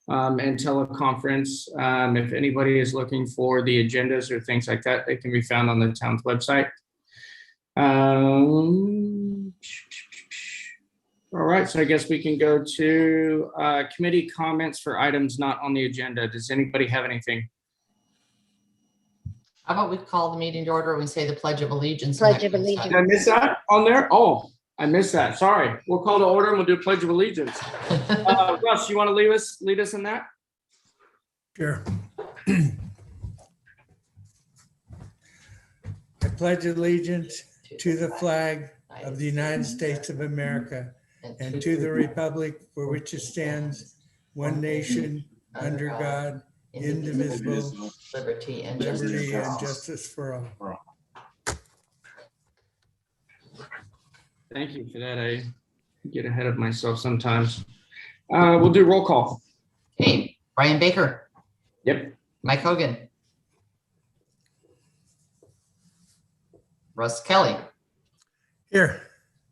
and teleconference. If anybody is looking for the agendas or things like that, they can be found on the town's website. All right, so I guess we can go to committee comments for items not on the agenda. Does anybody have anything? How about we call the meeting to order and we say the Pledge of Allegiance? Pledge of Allegiance. Did I miss that on there? Oh, I missed that. Sorry. We'll call to order and we'll do Pledge of Allegiance. Russ, you want to lead us in that? Sure. I pledge allegiance to the flag of the United States of America and to the republic for which it stands, one nation, under God, indivisible, liberty and justice for all. Thank you for that. I get ahead of myself sometimes. We'll do roll call. Hey, Brian Baker. Yep. Mike Hogan. Russ Kelly. Here.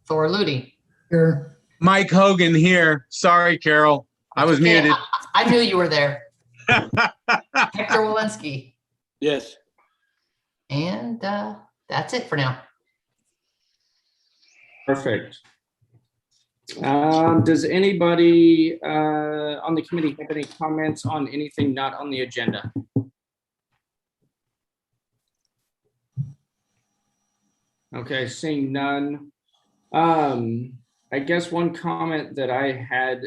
Thor Ludi. Here. Mike Hogan here. Sorry, Carol. I was Okay, muted. I knew you were there. Hector Walensky. Yes. And that's it for now. Perfect. Does anybody on the committee have any comments on anything not on the agenda? Okay, seeing none. I guess one comment that I had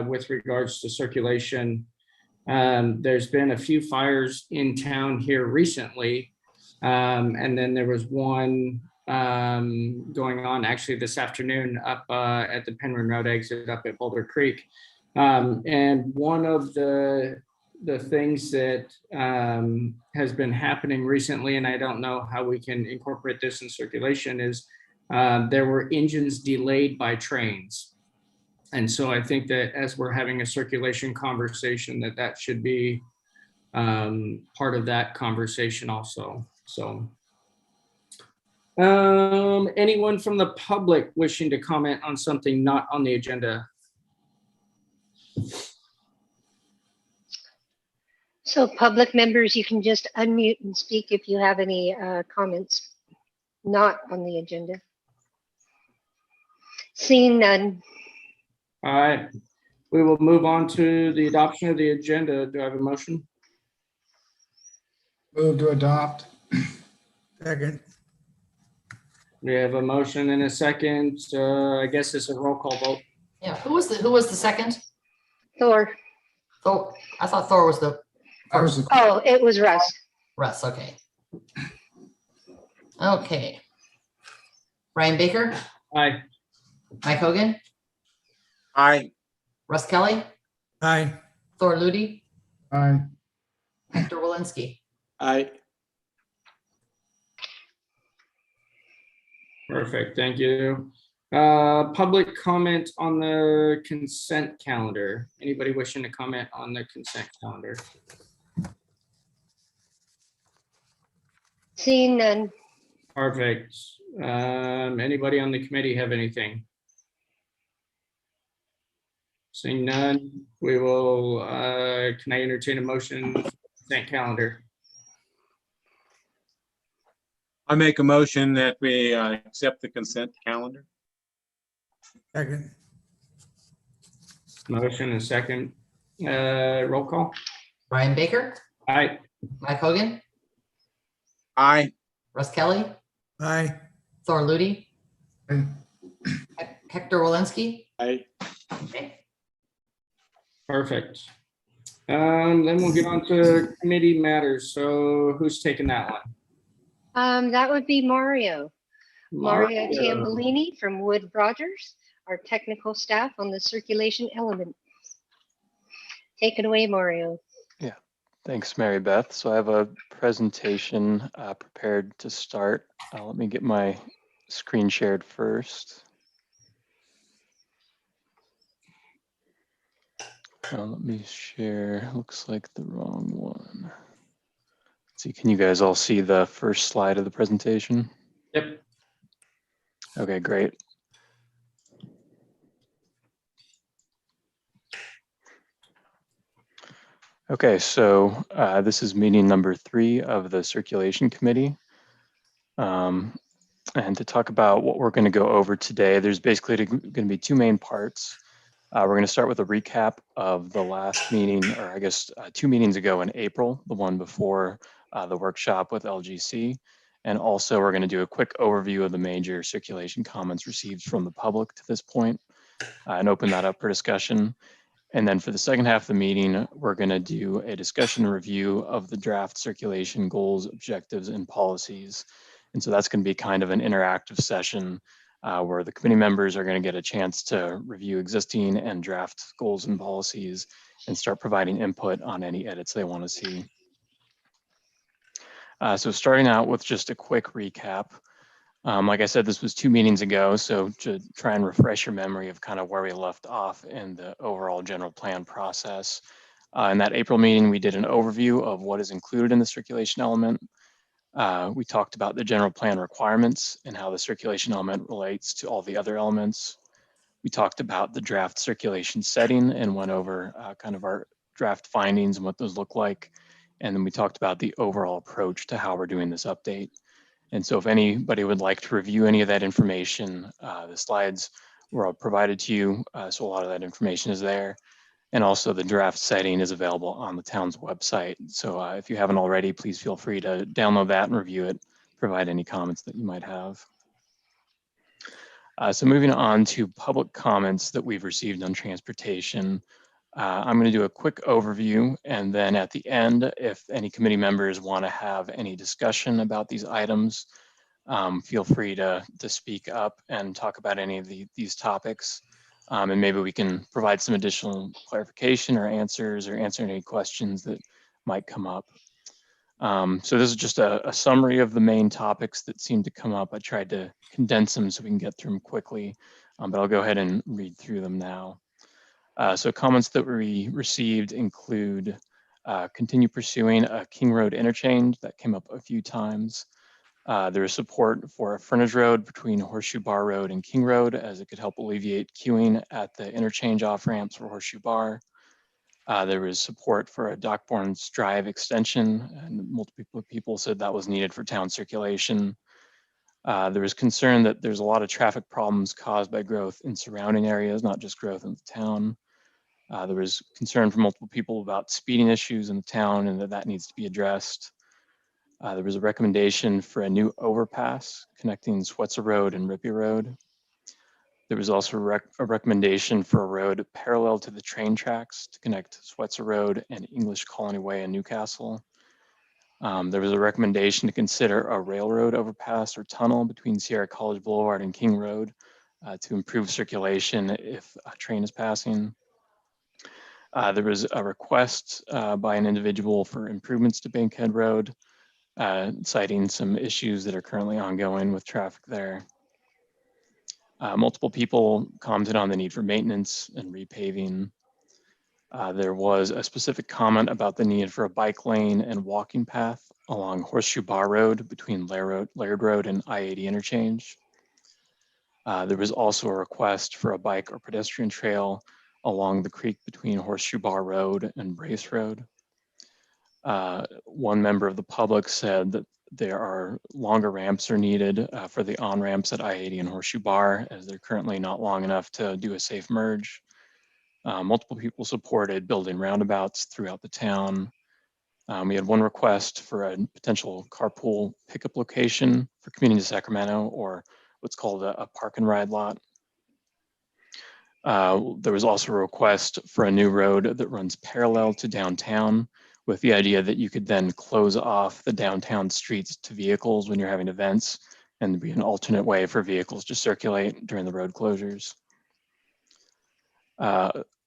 with regards to circulation, there's been a few fires in town here recently. And then there was one going on actually this afternoon up at the Penryn Road exit up at Boulder Creek. And one of the things that has been happening recently, and I don't know how we can incorporate this in circulation, is there were engines delayed by trains. And so I think that as we're having a circulation conversation, that should be part of that conversation also. So anyone from the public wishing to comment on something not on the agenda? So public members, you can just unmute and speak if you have any comments not on the agenda. Seeing none. All right, we will move on to the adoption of the agenda. Do I have a motion? Move to adopt. Second. We have a motion and a second. I guess it's a roll call vote. Yeah, who was the second? Thor. Thor. I thought Thor was the I was the- Oh, it was Russ. Russ. Okay. Okay. Brian Baker. Aye. Mike Hogan. Aye. Russ Kelly. Aye. Thor Ludi. Aye. Hector Walensky. Aye. Perfect, thank you. Public comment on the consent calendar. Anybody wishing to comment on the consent calendar? Seeing none. Perfect. Anybody on the committee have anything? Seeing none, we will, can I entertain a motion for the consent calendar? I make a motion that we accept the consent calendar. Second. Motion and second. Roll call. Brian Baker. Aye. Mike Hogan. Aye. Russ Kelly. Aye. Thor Ludi. Aye. Hector Walensky. Aye. Okay. Perfect. Then we'll get on to committee matters. So who's taking that one? That would be Mario. Mario Tambolini from Wood Rogers, our technical staff on the circulation element. Take it away, Mario. Thanks, Mary Beth. So I have a presentation prepared to start. Let me get my screen shared first. Let me share. Looks like the wrong one. Let's see, can you guys all see the first slide of the presentation? Yep. Okay, great. Okay, so this is meeting number 3 of the Circulation Committee. And to talk about what we're going to go over today, there's basically going to be 2 main parts. We're going to start with a recap of the last meeting, or I guess 2 meetings ago in April, the one before the workshop with LGC. And also we're going to do a quick overview of the major circulation comments received from the public to this point, and open that up for discussion. And then for the second half of the meeting, we're going to do a discussion review of the draft circulation goals, objectives, and policies. And so that's going to be kind of an interactive session where the committee members are going to get a chance to review existing and draft goals and policies and start providing input on any edits they want to see. So starting out with just a quick recap. Like I said, this was 2 meetings ago, so to try and refresh your memory of kind of where we left off in the overall general plan process. In that April meeting, we did an overview of what is included in the circulation element. We talked about the general plan requirements and how the circulation element relates to all the other elements. We talked about the draft circulation setting and went over kind of our draft findings and what those look like. And then we talked about the overall approach to how we're doing this update. And so if anybody would like to review any of that information, the slides were all provided to you. So a lot of that information is there. And also the draft setting is available on the town's website. So if you haven't already, please feel free to download that and review it, provide any comments that you might have. So moving on to public comments that we've received on transportation. I'm going to do a quick overview, and then at the end, if any committee members want to have any discussion about these items, feel free to speak up and talk about any of these topics. And maybe we can provide some additional clarification or answers or answer any questions that might come up. So this is just a summary of the main topics that seem to come up. I tried to condense them so we can get through them quickly, but I'll go ahead and read through them now. So comments that we received include continue pursuing a King Road interchange. That came up a few times. There is support for a frontage road between Horseshoe Bar Road and King Road, as it could help alleviate queuing at the interchange off ramps for Horseshoe Bar. There is support for a Dockborn's Drive extension, and multiple people said that was needed for town circulation. There is concern that there's a lot of traffic problems caused by growth in surrounding areas, not just growth in the town. There was concern from multiple people about speeding issues in the town and that needs to be addressed. There was a recommendation for a new overpass connecting Swetzer Road and Rippey Road. There was also a recommendation for a road parallel to the train tracks to connect Swetzer Road and English Colony Way in Newcastle. There was a recommendation to consider a railroad overpass or tunnel between Sierra College Boulevard and King Road to improve circulation if a train is passing. There was a request by an individual for improvements to Bankhead Road, citing some issues that are currently ongoing with traffic there. Multiple people commented on the need for maintenance and repaving. There was a specific comment about the need for a bike lane and walking path along Horseshoe Bar Road between Laird Road and I-80 interchange. There was also a request for a bike or pedestrian trail along the creek between Horseshoe Bar Road and Brace Road. One member of the public said that there are longer ramps are needed for the on-ramps at I-80 and Horseshoe Bar, as they're currently not long enough to do a safe merge. Multiple people supported building roundabouts throughout the town. We had one request for a potential carpool pickup location for Community of Sacramento, or what's called a park and ride lot. There was also a request for a new road that runs parallel to downtown, with the idea that you could then close off the downtown streets to vehicles when you're having events, and be an alternate way for vehicles to circulate during the road closures.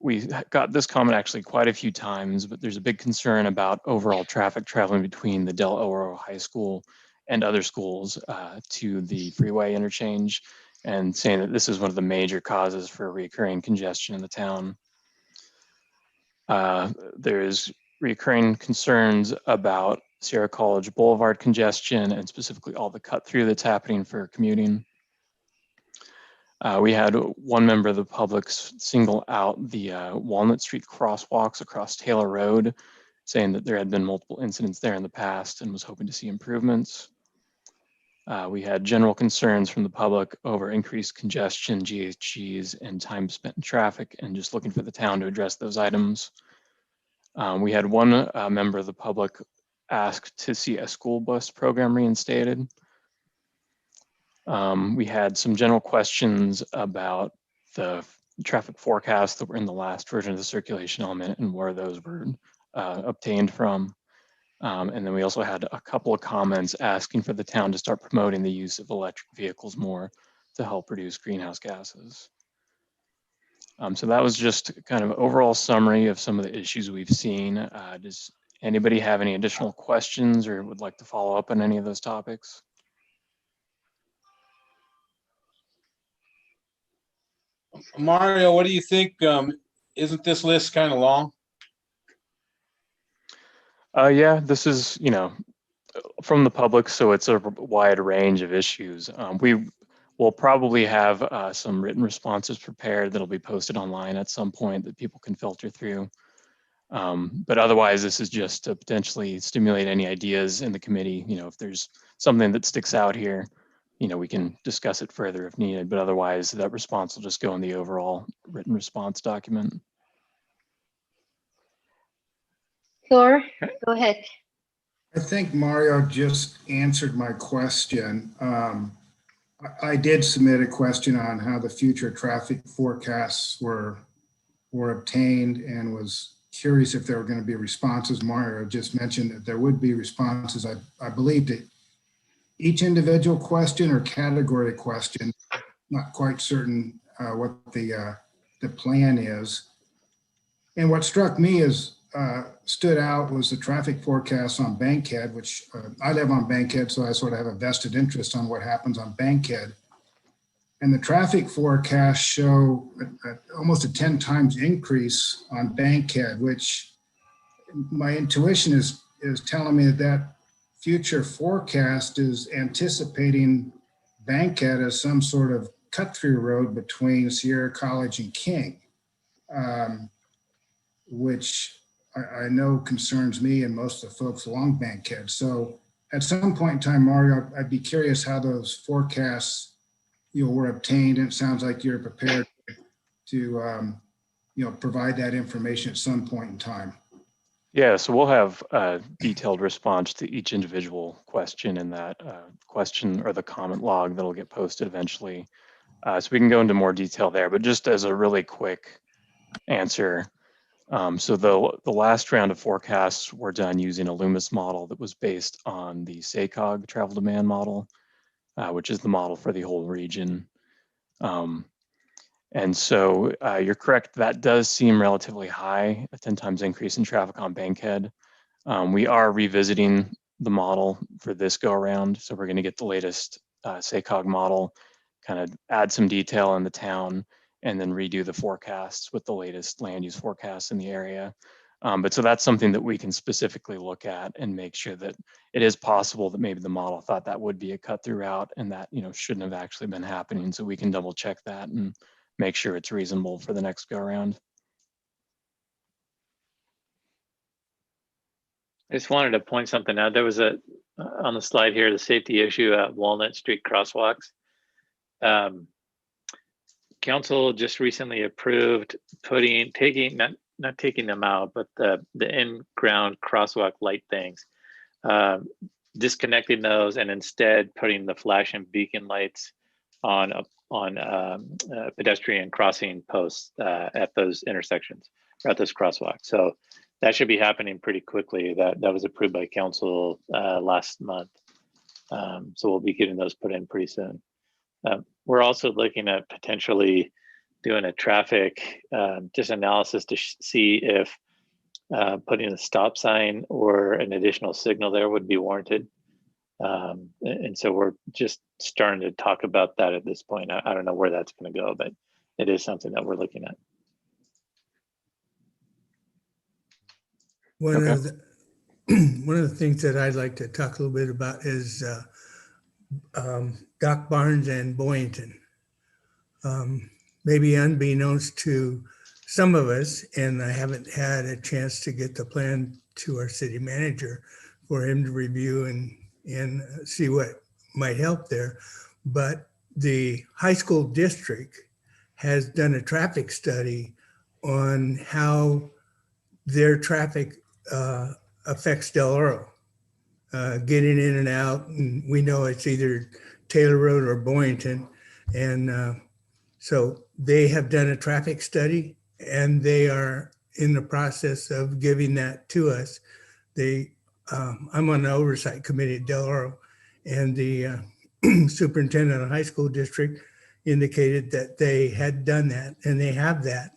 We got this comment actually quite a few times, but there's a big concern about overall traffic traveling between the Del Oro High School and other schools to the freeway interchange, and saying that this is one of the major causes for recurring congestion in the town. There is recurring concerns about Sierra College Boulevard congestion, and specifically all the cut through that's happening for commuting. We had one member of the public single out the Walnut Street crosswalks across Taylor Road saying that there had been multiple incidents there in the past and was hoping to see improvements. We had general concerns from the public over increased congestion, GHGs, and time spent in traffic, and just looking for the town to address those items. We had one member of the public ask to see a school bus program reinstated. We had some general questions about the traffic forecasts that were in the last version of the circulation element and where those were obtained from. And then we also had a couple of comments asking for the town to start promoting the use of electric vehicles more to help reduce greenhouse gases. So that was just kind of an overall summary of some of the issues we've seen. Does anybody have any additional questions or would like to follow up on any of those topics? Mario, what do you think? Isn't this list kind of long? Yeah, this is, from the public, so it's a wide range of issues. We will probably have some written responses prepared that'll be posted online at some point that people can filter through. But otherwise, this is just to potentially stimulate any ideas in the committee. If there's something that sticks out here, we can discuss it further if needed, but otherwise that response will just go in the overall written response document. Thor, go ahead. I think Mario just answered my question. I did submit a question on how the future traffic forecasts were obtained and was curious if there were going to be responses. Mario just mentioned that there would be responses. I believe to each individual question or category question, not quite certain what the plan is. And what struck me is stood out was the traffic forecast on Bankhead, which I live on Bankhead, so I sort of have a vested interest on what happens on Bankhead. And the traffic forecasts show almost a 10 times increase on Bankhead, which my intuition is telling me that future forecast is anticipating Bankhead as some sort of cut-through road between Sierra College and King, which I know concerns me and most of the folks along Bankhead. So at some point in time, Mario, I'd be curious how those forecasts were obtained. And it sounds like you're prepared to provide that information at some point in time. Yeah, so we'll have a detailed response to each individual question in that question or the comment log that'll get posted eventually. So we can go into more detail there, but just as a really quick answer. So the last round of forecasts were done using a Loomis model that was based on the SACOG travel demand model, which is the model for the whole region. And so you're correct, that does seem relatively high, a 10 times increase in traffic on Bankhead. We are revisiting the model for this go around. So we're going to get the latest SACOG model, kind of add some detail in the town, and then redo the forecasts with the latest land use forecasts in the area. But so that's something that we can specifically look at and make sure that it is possible that maybe the model thought that would be a cut through route and that shouldn't have actually been happening. So we can double check that and make sure it's reasonable for the next go around. I just wanted to point something out. There was on the slide here, the safety issue at Walnut Street crosswalks. Council just recently approved not taking them out, but the in-ground crosswalk light things, disconnecting those and instead putting the flash and beacon lights on pedestrian crossing posts at those intersections or at those crosswalks. So that should be happening pretty quickly. That was approved by council last month. So we'll be getting those put in pretty soon. We're also looking at potentially doing a traffic just analysis to see if putting a stop sign or an additional signal there would be warranted. And so we're just starting to talk about that at this point. I don't know where that's going to go, but it is something that we're looking at. One of the things that I'd like to talk a little bit about is Doc Barnes and Boynton. Maybe unbeknownst to some of us, and I haven't had a chance to get the plan to our city manager for him to review and see what might help there. But the high school district has done a traffic study on how their traffic affects Del Oro, getting in and out. And we know it's either Taylor Road or Boynton. And so they have done a traffic study and they are in the process of giving that to us. I'm on the oversight committee at Del Oro, and the superintendent of the high school district indicated that they had done that and they have that,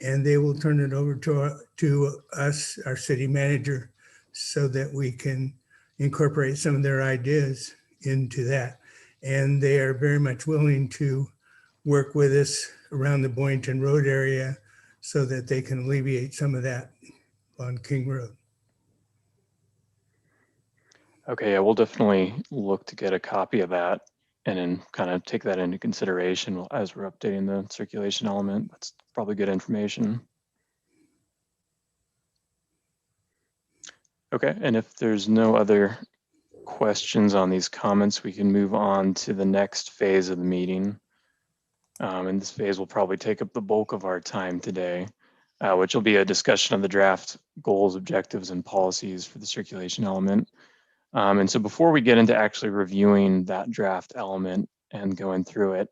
and they will turn it over to us, our city manager, so that we can incorporate some of their ideas into that. And they are very much willing to work with us around the Boynton Road area so that they can alleviate some of that on King Road. Okay, yeah, we'll definitely look to get a copy of that and then kind of take that into consideration as we're updating the circulation element. That's probably good information. Okay, and if there's no other questions on these comments, we can move on to the next phase of the meeting. And this phase will probably take up the bulk of our time today, which will be a discussion of the draft goals, objectives, and policies for the circulation element. And so before we get into actually reviewing that draft element and going through it,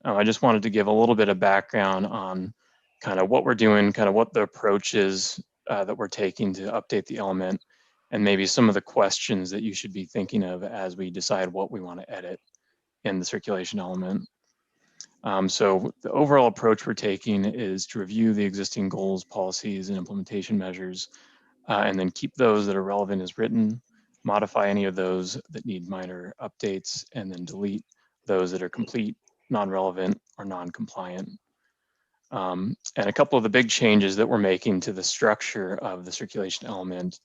I just wanted to give a little bit of background on kind of what we're doing, kind of what the approach is that we're taking to update the element, and maybe some of the questions that you should be thinking of as we decide what we want to edit in the circulation element. So the overall approach we're taking is to review the existing goals, policies, and implementation measures, and then keep those that are relevant as written, modify any of those that need minor updates, and then delete those that are complete, non-relevant, or non-compliant. And a couple of the big changes that we're making to the structure of the circulation element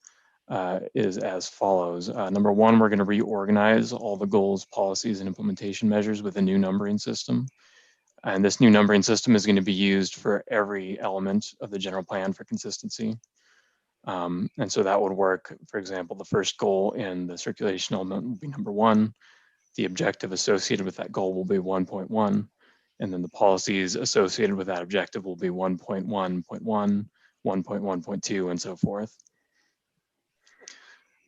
is as follows. Number one, we're going to reorganize all the goals, policies, and implementation measures with a new numbering system. And this new numbering system is going to be used for every element of the general plan for consistency. And so that would work, for example, the first goal in the circulation element will be number 1. The objective associated with that goal will be 1.1. And then the policies associated with that objective will be 1.1.1, 1.1.2, and so forth.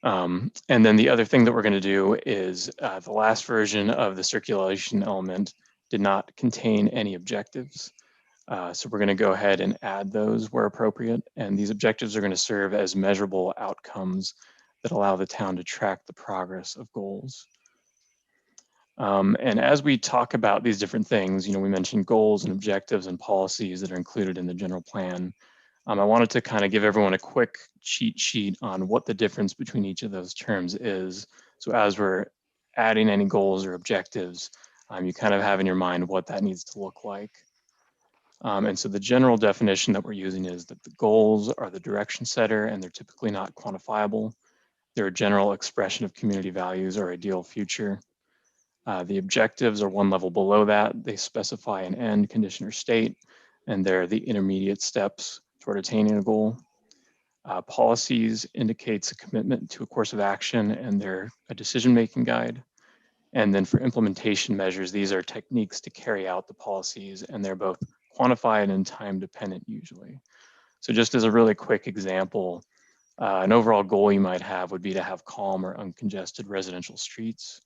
And then the other thing that we're going to do is the last version of the circulation element did not contain any objectives. So we're going to go ahead and add those where appropriate. And these objectives are going to serve as measurable outcomes that allow the town to track the progress of goals. And as we talk about these different things, we mentioned goals and objectives and policies that are included in the general plan. I wanted to kind of give everyone a quick cheat sheet on what the difference between each of those terms is. So as we're adding any goals or objectives, you kind of have in your mind what that needs to look like. And so the general definition that we're using is that the goals are the direction setter and they're typically not quantifiable. They're a general expression of community values or ideal future. The objectives are one level below that. They specify an end, condition, or state, and they're the intermediate steps toward attaining a goal. Policies indicates a commitment to a course of action and they're a decision-making guide. And then for implementation measures, these are techniques to carry out the policies and they're both quantified and time dependent usually. So just as a really quick example, an overall goal you might have would be to have calm or uncongested residential streets.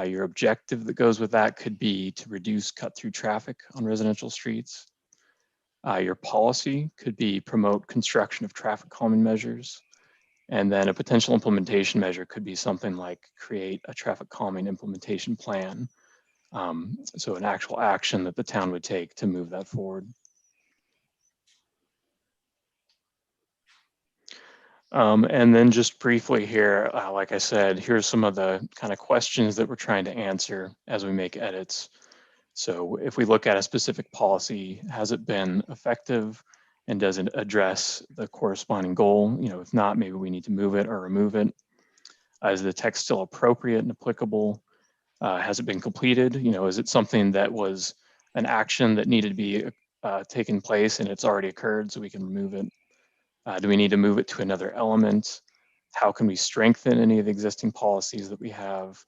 Your objective that goes with that could be to reduce cut-through traffic on residential streets. Your policy could be promote construction of traffic calming measures. And then a potential implementation measure could be something like create a traffic calming implementation plan. So an actual action that the town would take to move that forward. And then just briefly here, like I said, here's some of the kind of questions that we're trying to answer as we make edits. So if we look at a specific policy, has it been effective and does it address the corresponding goal? If not, maybe we need to move it or remove it. Is the text still appropriate and applicable? Has it been completed? Is it something that was an action that needed to be taken place and it's already occurred so we can remove it? Do we need to move it to another element? How can we strengthen any of the existing policies that we have?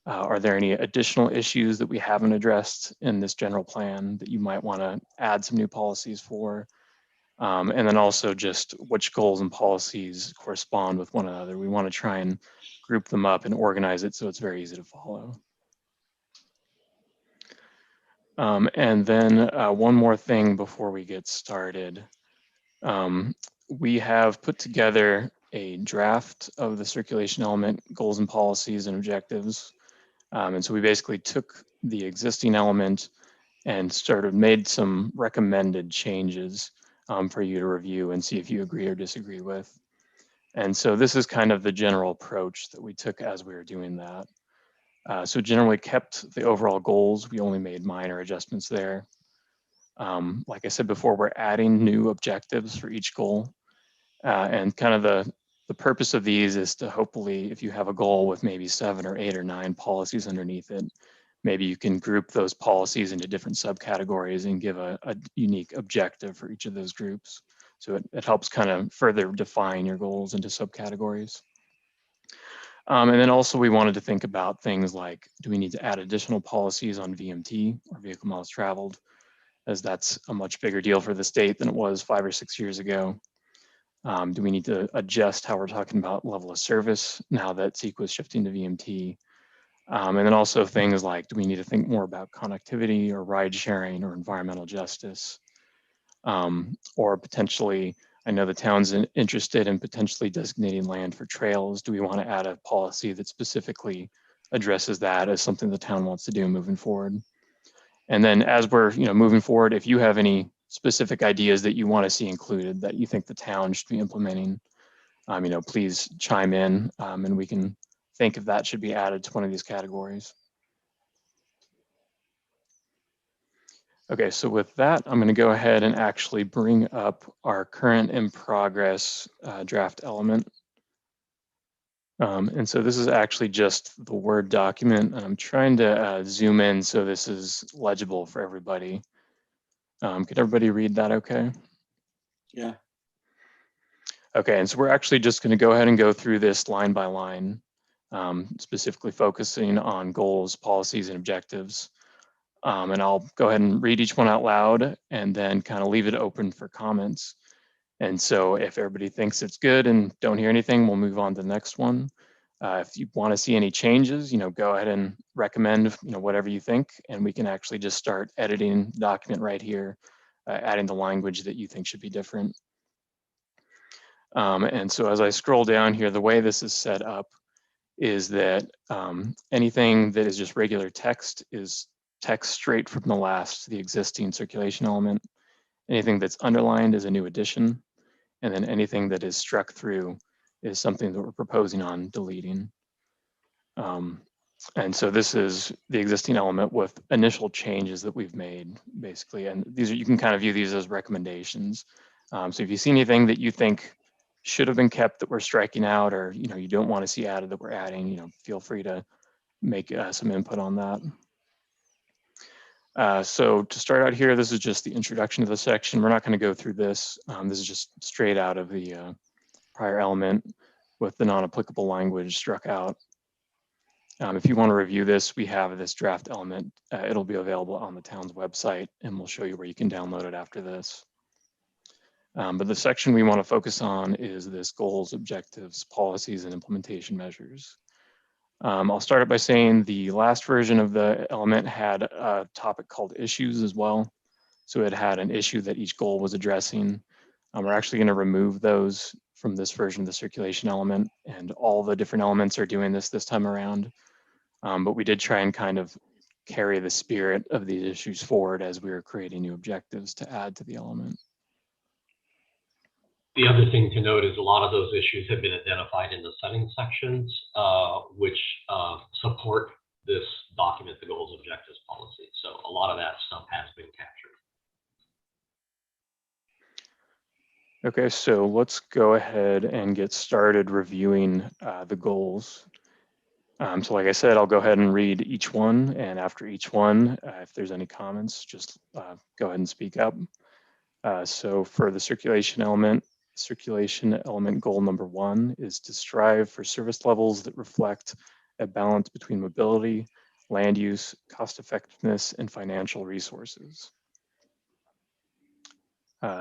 Are there any additional issues that we haven't addressed in this general plan that you might want to add some new policies for? And then also just which goals and policies correspond with one another. We want to try and group them up and organize it so it's very easy to follow. And then one more thing before we get started. We have put together a draft of the circulation element goals and policies and objectives. And so we basically took the existing element and made some recommended changes for you to review and see if you agree or disagree with. And so this is kind of the general approach that we took as we were doing that. So generally kept the overall goals. We only made minor adjustments there. Like I said before, we're adding new objectives for each goal. And kind of the purpose of these is to hopefully, if you have a goal with maybe 7 or 8 or 9 policies underneath it, maybe you can group those policies into different subcategories and give a unique objective for each of those groups. So it helps kind of further define your goals into subcategories. And then also we wanted to think about things like, do we need to add additional policies on VMT or vehicle miles traveled, as that's a much bigger deal for the state than it was 5 or 6 years ago. Do we need to adjust how we're talking about level of service now that CEQA is shifting to VMT? And then also things like, do we need to think more about connectivity or ride sharing or environmental justice? Or potentially, I know the town's interested in potentially designating land for trails. Do we want to add a policy that specifically addresses that as something the town wants to do moving forward? And then as we're moving forward, if you have any specific ideas that you want to see included that you think the town should be implementing, please chime in and we can think if that should be added to one of these categories. Okay, so with that, I'm going to go ahead and actually bring up our current in progress draft element. And so this is actually just the Word document. I'm trying to zoom in so this is legible for everybody. Could everybody read that okay? Yeah. Okay, and so we're actually just going to go ahead and go through this line by line, specifically focusing on goals, policies, and objectives. And I'll go ahead and read each one out loud and then kind of leave it open for comments. And so if everybody thinks it's good and don't hear anything, we'll move on to the next one. If you want to see any changes, go ahead and recommend, whatever you think, and we can actually just start editing the document right here, adding the language that you think should be different. And so as I scroll down here, the way this is set up is that anything that is just regular text is text straight from the last to the existing circulation element. Anything that's underlined is a new addition. And then anything that is struck through is something that we're proposing on deleting. And so this is the existing element with initial changes that we've made, basically. And these are, you can kind of view these as recommendations. So if you see anything that you think should have been kept that we're striking out, or you don't want to see added that we're adding, feel free to make some input on that. So to start out here, this is just the introduction to the section. We're not going to go through this. This is just straight out of the prior element with the non-applicable language struck out. If you want to review this, we have this draft element. It'll be available on the town's website, and we'll show you where you can download it after this. But the section we want to focus on is this goals, objectives, policies, and implementation measures. I'll start it by saying the last version of the element had a topic called issues as well. So it had an issue that each goal was addressing. We're actually going to remove those from this version of the circulation element, and all the different elements are doing this time around. But we did try and kind of carry the spirit of these issues forward as we were creating new objectives to add to the element. The other thing to note is a lot of those issues have been identified in the settings sections, which support this document, the goals, objectives, policy. So a lot of that stuff has been captured. Okay, so let's go ahead and get started reviewing the goals. So like I said, I'll go ahead and read each one, and after each one, if there's any comments, just go ahead and speak up. So for the circulation element, circulation element goal number 1 is to strive for service levels that reflect a balance between mobility, land use, cost effectiveness, and financial resources.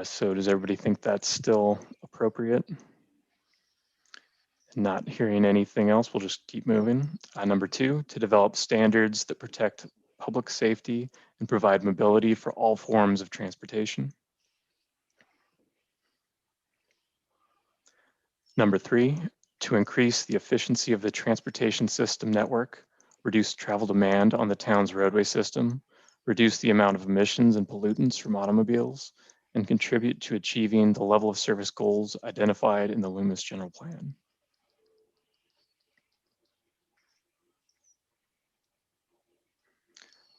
So does everybody think that's still appropriate? Not hearing anything else, we'll just keep moving. Number 2, to develop standards that protect public safety and provide mobility for all forms of transportation. Number 3, to increase the efficiency of the transportation system network, reduce travel demand on the town's roadway system, reduce the amount of emissions and pollutants from automobiles, and contribute to achieving the level of service goals identified in the Loomis General Plan.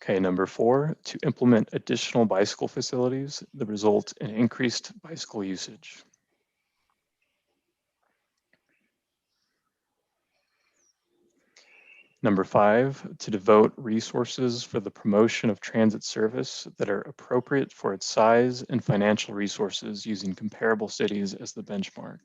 Okay, number 4, to implement additional bicycle facilities that result in increased bicycle usage. Number 5, to devote resources for the promotion of transit service that are appropriate for its size and financial resources using comparable cities as the benchmark.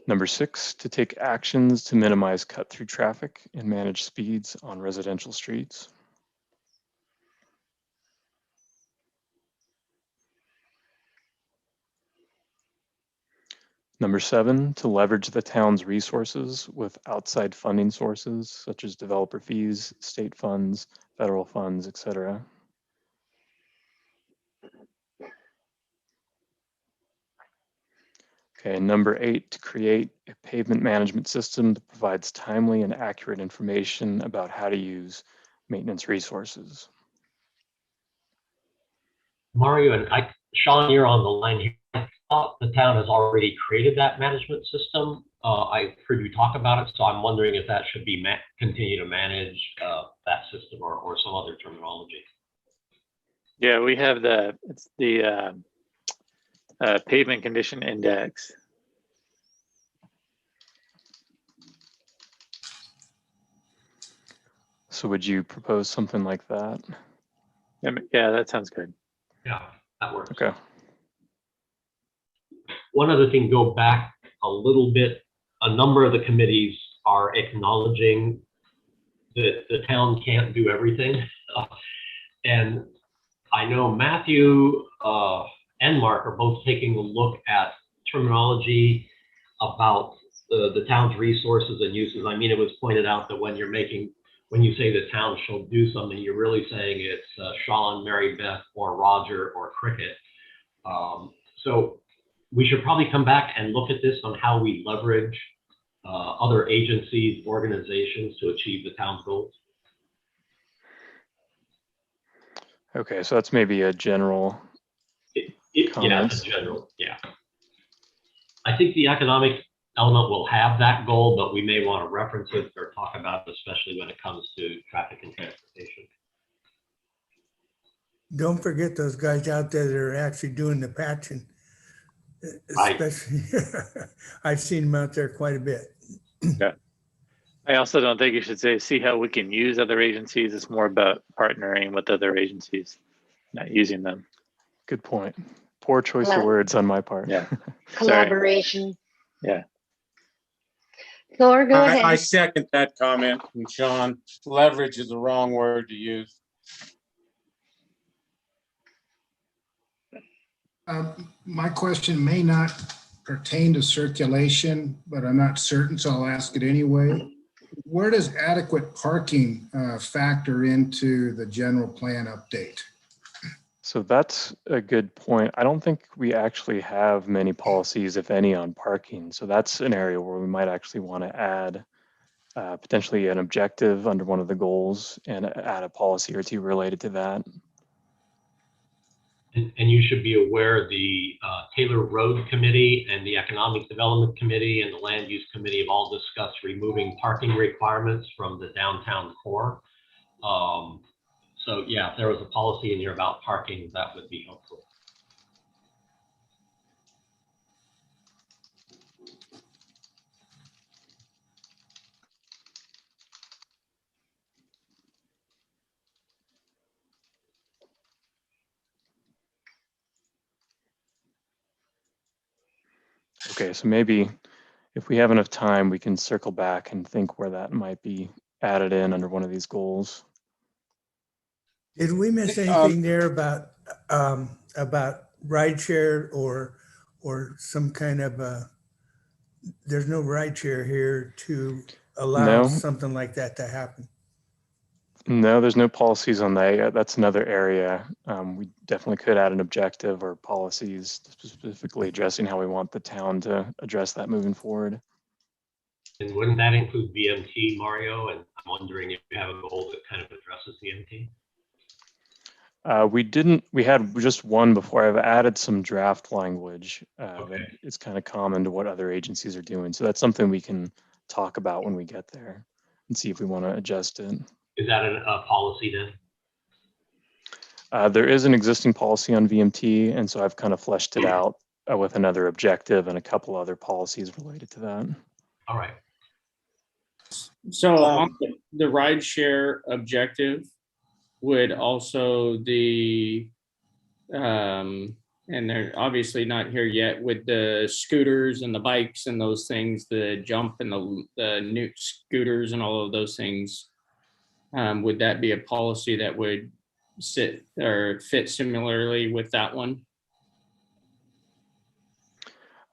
Number 6, to take actions to minimize cut-through traffic and manage speeds on residential streets. Number 7, to leverage the town's resources with outside funding sources such as developer fees, state funds, federal funds, etc. Okay, number 8, to create a pavement management system that provides timely and accurate information about how to use maintenance resources. Mario and Sean, you're on the line here. I thought the town has already created that management system. I heard you talk about it, so I'm wondering if that should be continue to manage that system or some other terminology. Yeah, we have it's the pavement condition index. So would you propose something like that? Yeah, that sounds good. Yeah, that works. Okay. One other thing, go back a little bit. A number of the committees are acknowledging that the town can't do everything. And I know Matthew and Mark are both taking a look at terminology about the town's resources and uses. I mean, it was pointed out that when you say the town shall do something, you're really saying it's Sean, Mary Beth, or Roger, or Cricket. So we should probably come back and look at this on how we leverage other agencies, organizations to achieve the town's goals. Okay, so that's maybe a general Yeah, it's a general, yeah. I think the economic element will have that goal, but we may want to reference it or talk about it, especially when it comes to traffic and transportation. Don't forget those guys out there that are actually doing the patching. Especially, I've seen them out there quite a bit. Yeah. I also don't think you should say, see how we can use other agencies. It's more about partnering with other agencies, not using them. Good point. Poor choice of words on my part. Yeah. Collaboration. Yeah. Thor, go ahead. I second that comment from Sean. Leverage is the wrong word to use. My question may not pertain to circulation, but I'm not certain, so I'll ask it anyway. Where does adequate parking factor into the general plan update? So that's a good point. I don't think we actually have many policies, if any, on parking. So that's an area where we might actually want to add potentially an objective under one of the goals and add a policy or two related to that. And you should be aware the Taylor Road Committee and the Economic Development Committee and the Land Use Committee have all discussed removing parking requirements from the downtown core. So yeah, if there was a policy in here about parking, that would be helpful. Okay, so maybe if we have enough time, we can circle back and think where that might be added in under one of these goals. Did we miss anything there about rideshare or some kind of there's no rideshare here to allow No. something like that to happen? No, there's no policies on that yet. That's another area. We definitely could add an objective or policies specifically addressing how we want the town to address that moving forward. And wouldn't that include VMT, Mario? And I'm wondering if you have a goal that kind of addresses VMT. We had just one before. I've added some draft language. Okay. That it's kind of common to what other agencies are doing. So that's something we can talk about when we get there and see if we want to adjust it. Is that a policy then? There is an existing policy on VMT, and so I've kind of fleshed it out with another objective and a couple other policies related to that. All right. So on the rideshare objective would also and they're obviously not here yet with the scooters and the bikes and those things, the jump and the new scooters and all of those things. Would that be a policy that would sit or fit similarly with that one?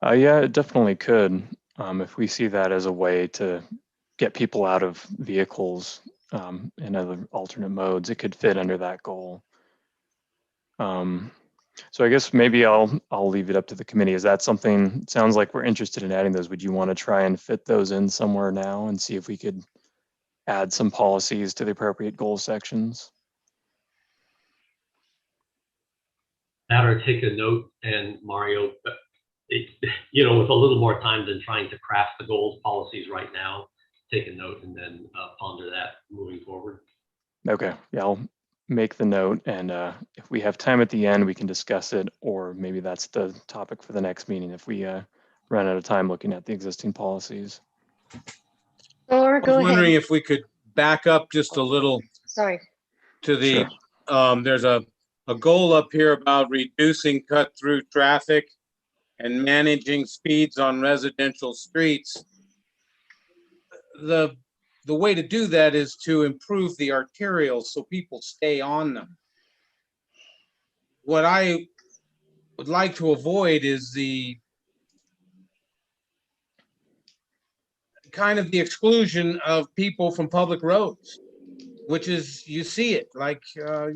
Yeah, it definitely could. If we see that as a way to get people out of vehicles in other alternate modes, it could fit under that goal. So I guess maybe I'll leave it up to the committee. Is that something, it sounds like we're interested in adding those. Would you want to try and fit those in somewhere now and see if we could add some policies to the appropriate goal sections? That or take a note, and Mario, with a little more time than trying to craft the goals policies right now, take a note and then ponder that moving forward. Okay, yeah, I'll make the note, and if we have time at the end, we can discuss it, or maybe that's the topic for the next meeting if we run out of time looking at the existing policies. Or I go was wondering ahead. if we could back up just a little Sorry. to the, Sure. there's a goal up here about reducing cut-through traffic and managing speeds on residential streets. The way to do that is to improve the arterials so people stay on them. What I would like to avoid is the kind of the exclusion of people from public roads, which is, you see it, like, you're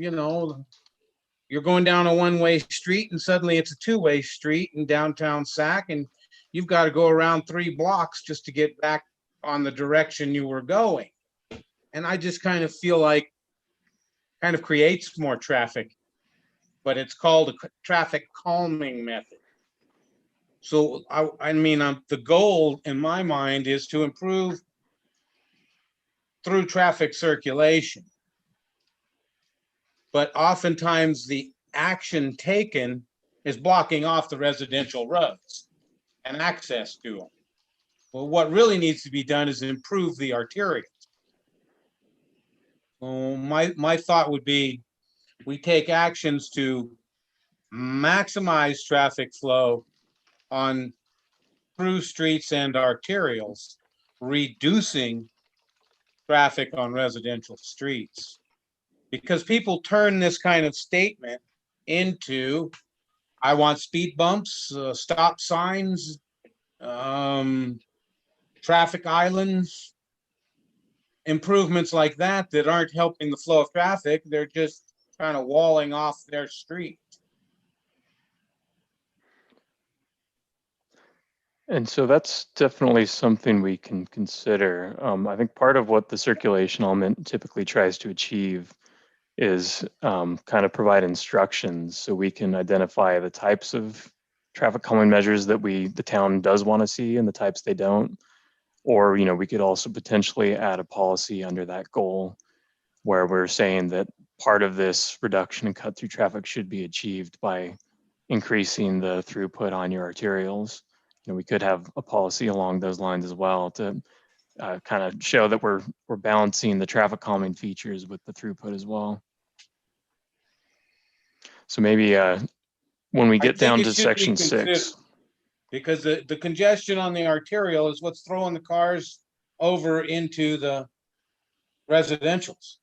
going down a one-way street and suddenly it's a two-way street in downtown Sac, and you've got to go around 3 blocks just to get back on the direction you were going. And I just kind of feel like kind of creates more traffic, but it's called a traffic calming method. So the goal in my mind is to improve through traffic circulation. But oftentimes the action taken is blocking off the residential roads and access to them. Well, what really needs to be done is improve the arterials. So my thought would be, we take actions to maximize traffic flow on through streets and arterials, reducing traffic on residential streets. Because people turn this kind of statement into, I want speed bumps, stop signs, traffic islands, improvements like that aren't helping the flow of traffic. They're just kind of walling off their street. And so that's definitely something we can consider. I think part of what the circulation element typically tries to achieve is kind of provide instructions so we can identify the types of traffic calming measures that the town does want to see and the types they don't. Or, we could also potentially add a policy under that goal where we're saying that part of this reduction in cut through traffic should be achieved by increasing the throughput on your arterials. We could have a policy along those lines as well to kind of show that we're balancing the traffic calming features with the throughput as well. So maybe when we get down to section 6. Because the congestion on the arterial is what's throwing the cars over into the residentials.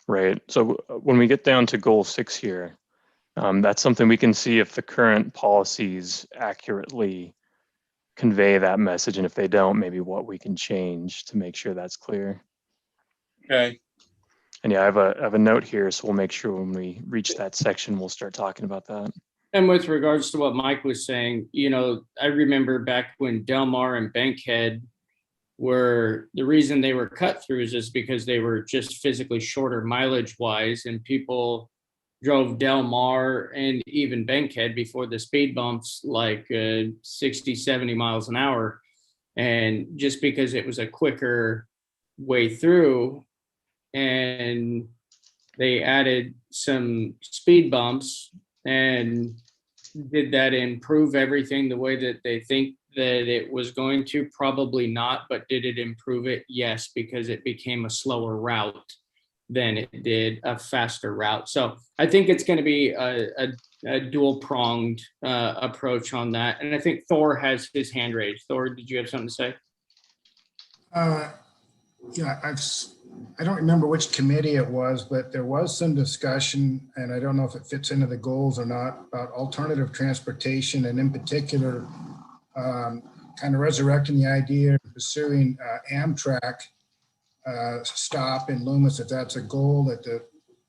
Right. So when we get down to goal 6 here, that's something we can see if the current policies accurately convey that message. And if they don't, maybe what we can change to make sure that's clear. Okay. And yeah, I have a note here, so we'll make sure when we reach that section, we'll start talking about that. And with regards to what Mike was saying, you know, I remember back when Del Mar and Bankhead were, the reason they were cut throughs is because they were just physically shorter mileage wise, and people drove Del Mar and even Bankhead before the speed bumps like 60, 70 miles an hour. And just because it was a quicker way through, and they added some speed bumps, and did that improve everything the way that they think that it was going to? Probably not. But did it improve it? Yes, because it became a slower route than it did a faster route. So I think it's going to be a dual pronged approach on that. And I think Thor has his hand raised. Thor, did you have something to say? Yeah, I don't remember which committee it was, but there was some discussion, and I don't know if it fits into the goals or not, about alternative transportation, and in particular, kind of resurrecting the idea of pursuing Amtrak stop in Loomis, if that's a goal that the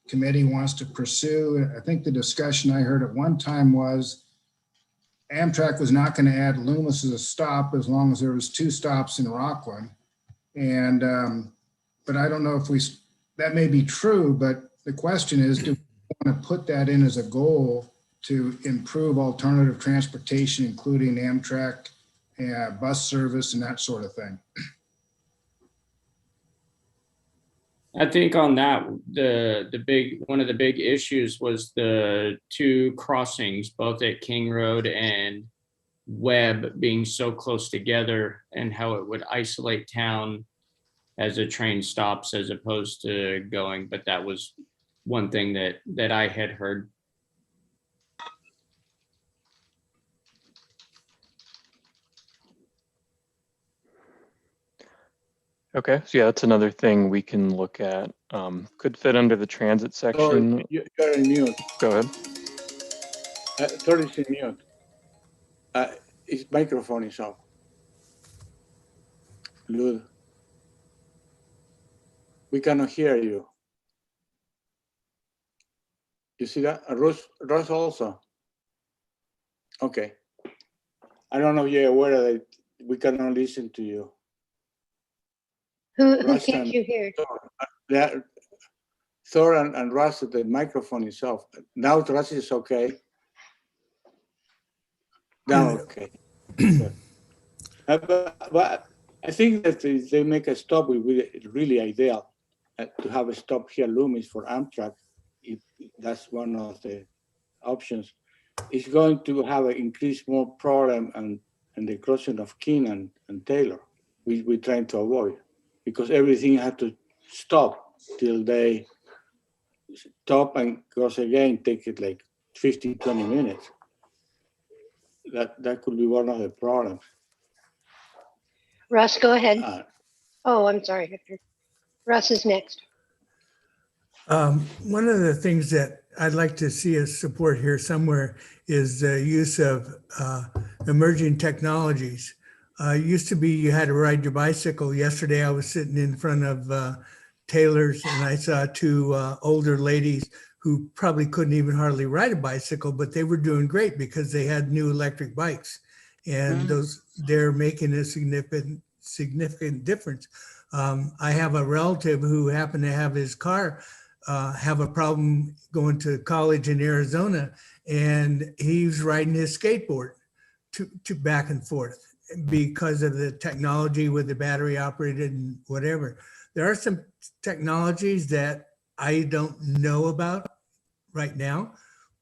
committee wants to pursue. I think the discussion I heard at one time was Amtrak was not going to add Loomis as a stop as long as there was 2 stops in Rockland. And, but I don't know if that may be true, but the question is, do we want to put that in as a goal to improve alternative transportation, including Amtrak, bus service, and that sort of thing? I think on that, one of the big issues was the 2 crossings, both at King Road and Webb, being so close together, and how it would isolate town as a train stops as opposed to going. But that was one thing that I had heard. Okay, so yeah, that's another thing we can look at. Could fit under the transit section. You're in mute. Go ahead. Thor is in mute. His microphone is off. Lud. We cannot hear you. You see that? Ross also. Okay. I don't know if you're aware that we cannot listen to you. Who can't you hear? Thor and Russ, the microphone is off. Now Russ is okay. Now okay. But I think that if they make a stop, it would be really ideal to have a stop here, Loomis, for Amtrak. If that's one of the options. It's going to have an increased more problem and the crossing of King and Taylor, which we're trying to avoid, because everything had to stop till they stop and cross again, take it like 15, 20 minutes. That could be one of the problems. Russ, go ahead. Oh, I'm sorry, Victor. Russ is next. One of the things that I'd like to see us support here somewhere is the use of emerging technologies. Used to be you had to ride your bicycle. Yesterday I was sitting in front of Taylor's and I saw 2 older ladies who probably couldn't even hardly ride a bicycle, but they were doing great because they had new electric bikes, and they're making a significant difference. I have a relative who happened to have his car have a problem going to college in Arizona, and he's riding his skateboard to back and forth because of the technology with the battery operated and whatever. There are some technologies that I don't know about right now,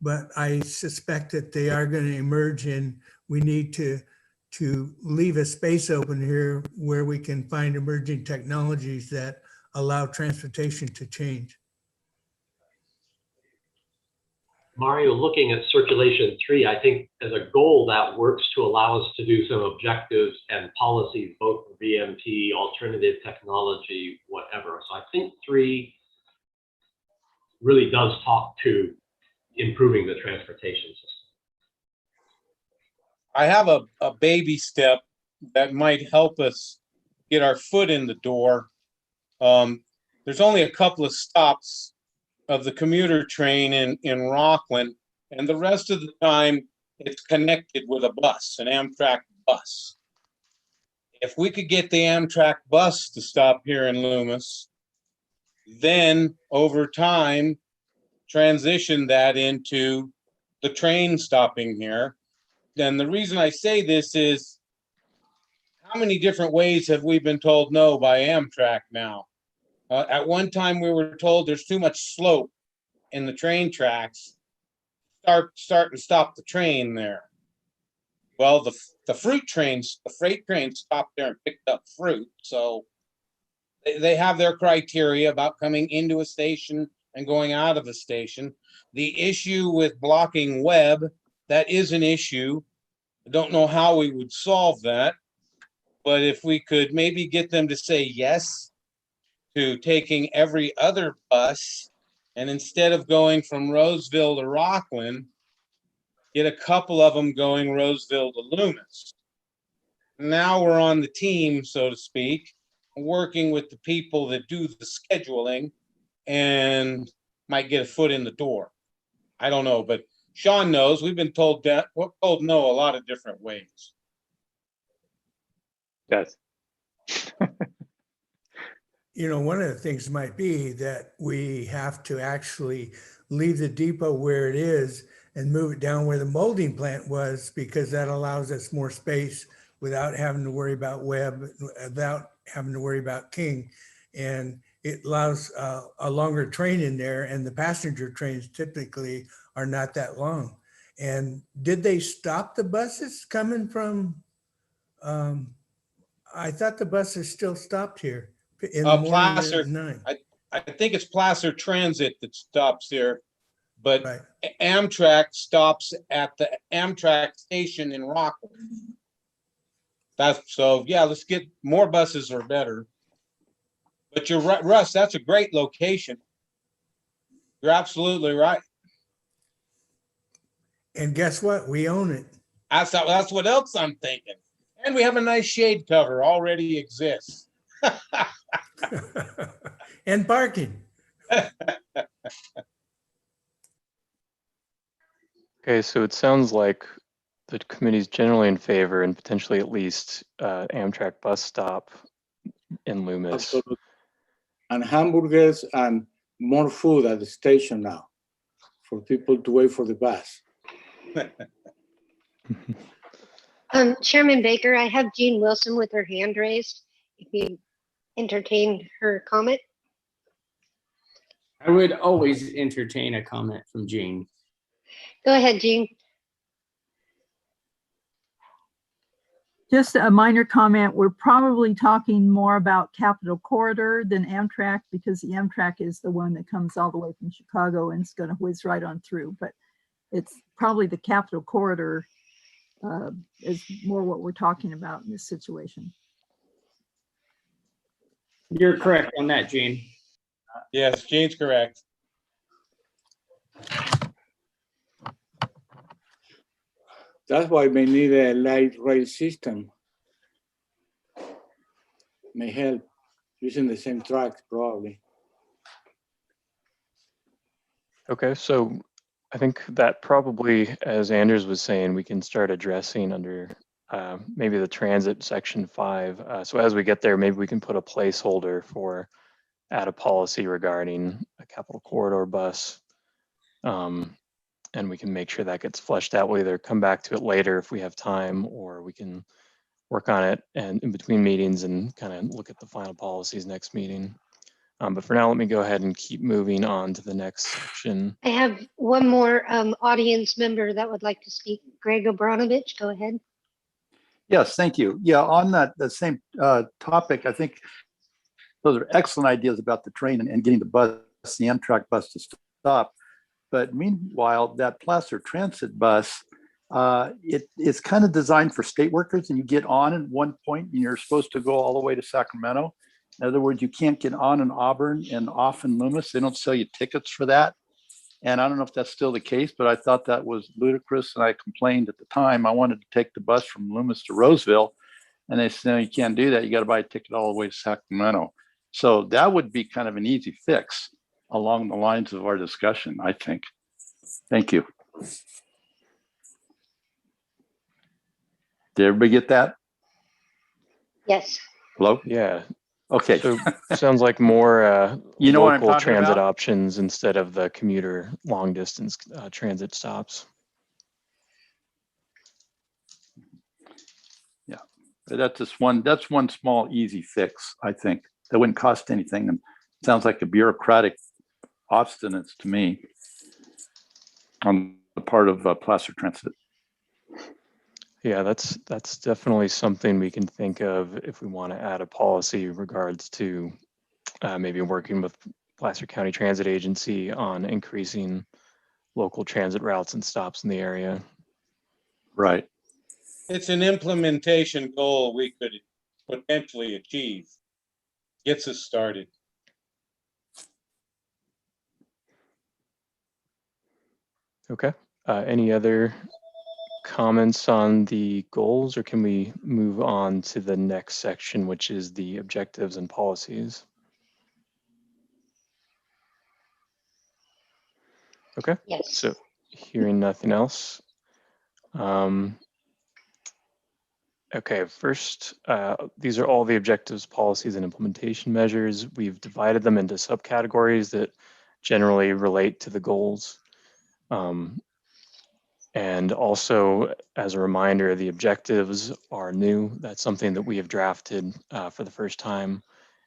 but I suspect that they are going to emerge, and we need to leave a space open here where we can find emerging technologies that allow transportation to change. Mario, looking at circulation 3, I think as a goal that works to allow us to do some objectives and policies, both for VMT, alternative technology, whatever. So I think 3 really does talk to improving the transportation system. I have a baby step that might help us get our foot in the door. There's only a couple of stops of the commuter train in Rockland, and the rest of the time it's connected with a bus, an Amtrak bus. If we could get the Amtrak bus to stop here in Loomis, then over time transition that into the train stopping here. Then the reason I say this is, how many different ways have we been told no by Amtrak now? At one time we were told there's too much slope in the train tracks. Start and stop the train there. Well, the freight trains stopped there and picked up fruit. So they have their criteria about coming into a station and going out of a station. The issue with blocking web, that is an issue. I don't know how we would solve that, but if we could maybe get them to say yes to taking every other bus, and instead of going from Roseville to Rockland, get a couple of them going Roseville to Loomis. Now we're on the team, so to speak, working with the people that do the scheduling and might get a foot in the door. I don't know, but Sean knows. We've been told that. We're told no a lot of different ways. Yes. You know, one of the things might be that we have to actually leave the depot where it is and move it down where the molding plant was, because that allows us more space without having to worry about web, without having to worry about King. And it allows a longer train in there, and the passenger trains typically are not that long. And did they stop the buses coming from, I thought the buses still stopped here in the morning Placer, and at night. I think it's Placer Transit that stops here, but Right. Amtrak stops at the Amtrak station in Rockland. That's so, yeah, let's get more buses are better. But you're right, Russ, that's a great location. You're absolutely right. And guess what? We own it. That's what else I'm thinking. And we have a nice shade cover already exists. And parking. Okay, so it sounds like the committee's generally in favor and potentially at least Amtrak bus stop in Loomis. Absolutely. And hamburgers and more food at the station now for people to wait for the bus. Chairman Baker, I have Jean Wilson with her hand raised. If you entertained her comment. I would always entertain a comment from Jean. Go ahead, Jean. Just a minor comment. We're probably talking more about Capitol Corridor than Amtrak, because the Amtrak is the one that comes all the way from Chicago and it's going to whiz right on through. But it's probably the Capitol Corridor is more what we're talking about in this situation. You're correct on that, Jean. Yes, Jean's correct. That's why we need a light rail system. May help using the same tracks probably. Okay, so I think that probably, as Anders was saying, we can start addressing under maybe the transit section 5. So as we get there, maybe we can put a placeholder for add a policy regarding a Capitol Corridor bus. And we can make sure that gets fleshed out. We'll either come back to it later if we have time, or we can work on it and in between meetings and kind of look at the final policies next meeting. But for now, let me go ahead and keep moving on to the next section. I have one more audience member that would like to speak. Greg Abranovich, go ahead. Yes, thank you. Yeah, on that same topic, I think those are excellent ideas about the train and getting the bus, the Amtrak bus to stop. But meanwhile, that Placer Transit bus, it's kind of designed for state workers, and you get on at one point and you're supposed to go all the way to Sacramento. In other words, you can't get on in Auburn and off in Loomis. They don't sell you tickets for that. And I don't know if that's still the case, but I thought that was ludicrous. And I complained at the time. I wanted to take the bus from Loomis to Roseville. And they said, no, you can't do that. You got to buy a ticket all the way to Sacramento. So that would be kind of an easy fix along the lines of our discussion, I think. Thank you. Did everybody get that? Yes. Hello? Yeah. Okay. So sounds like more You know what I'm local talking transit about? options instead of the commuter long distance transit stops. Yeah, that's one small easy fix, I think. That wouldn't cost anything and sounds like a bureaucratic obstinance to me on the part of Placer Transit. Yeah, that's definitely something we can think of if we want to add a policy in regards to maybe working with Placer County Transit Agency on increasing local transit routes and stops in the area. Right. It's an implementation goal we could potentially achieve. Gets us started. Okay. Any other comments on the goals, or can we move on to the next section, which is the objectives and policies? Okay. Yes. So hearing nothing else. Okay, first, these are all the objectives, policies, and implementation measures. We've divided them into subcategories that generally relate to the goals. And also, as a reminder, the objectives are new. That's something that we have drafted for the first time.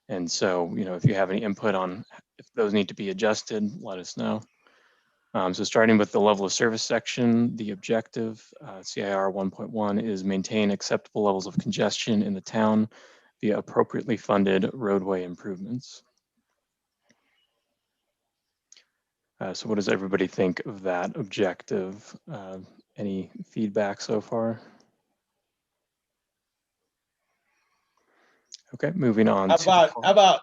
And so, if you have any input on if those need to be adjusted, let us know. So starting with the level of service section, the objective, CIR 1.1, is maintain acceptable levels of congestion in the town via appropriately funded roadway improvements. So what does everybody think of that objective? Any feedback so far? Okay, moving on. How about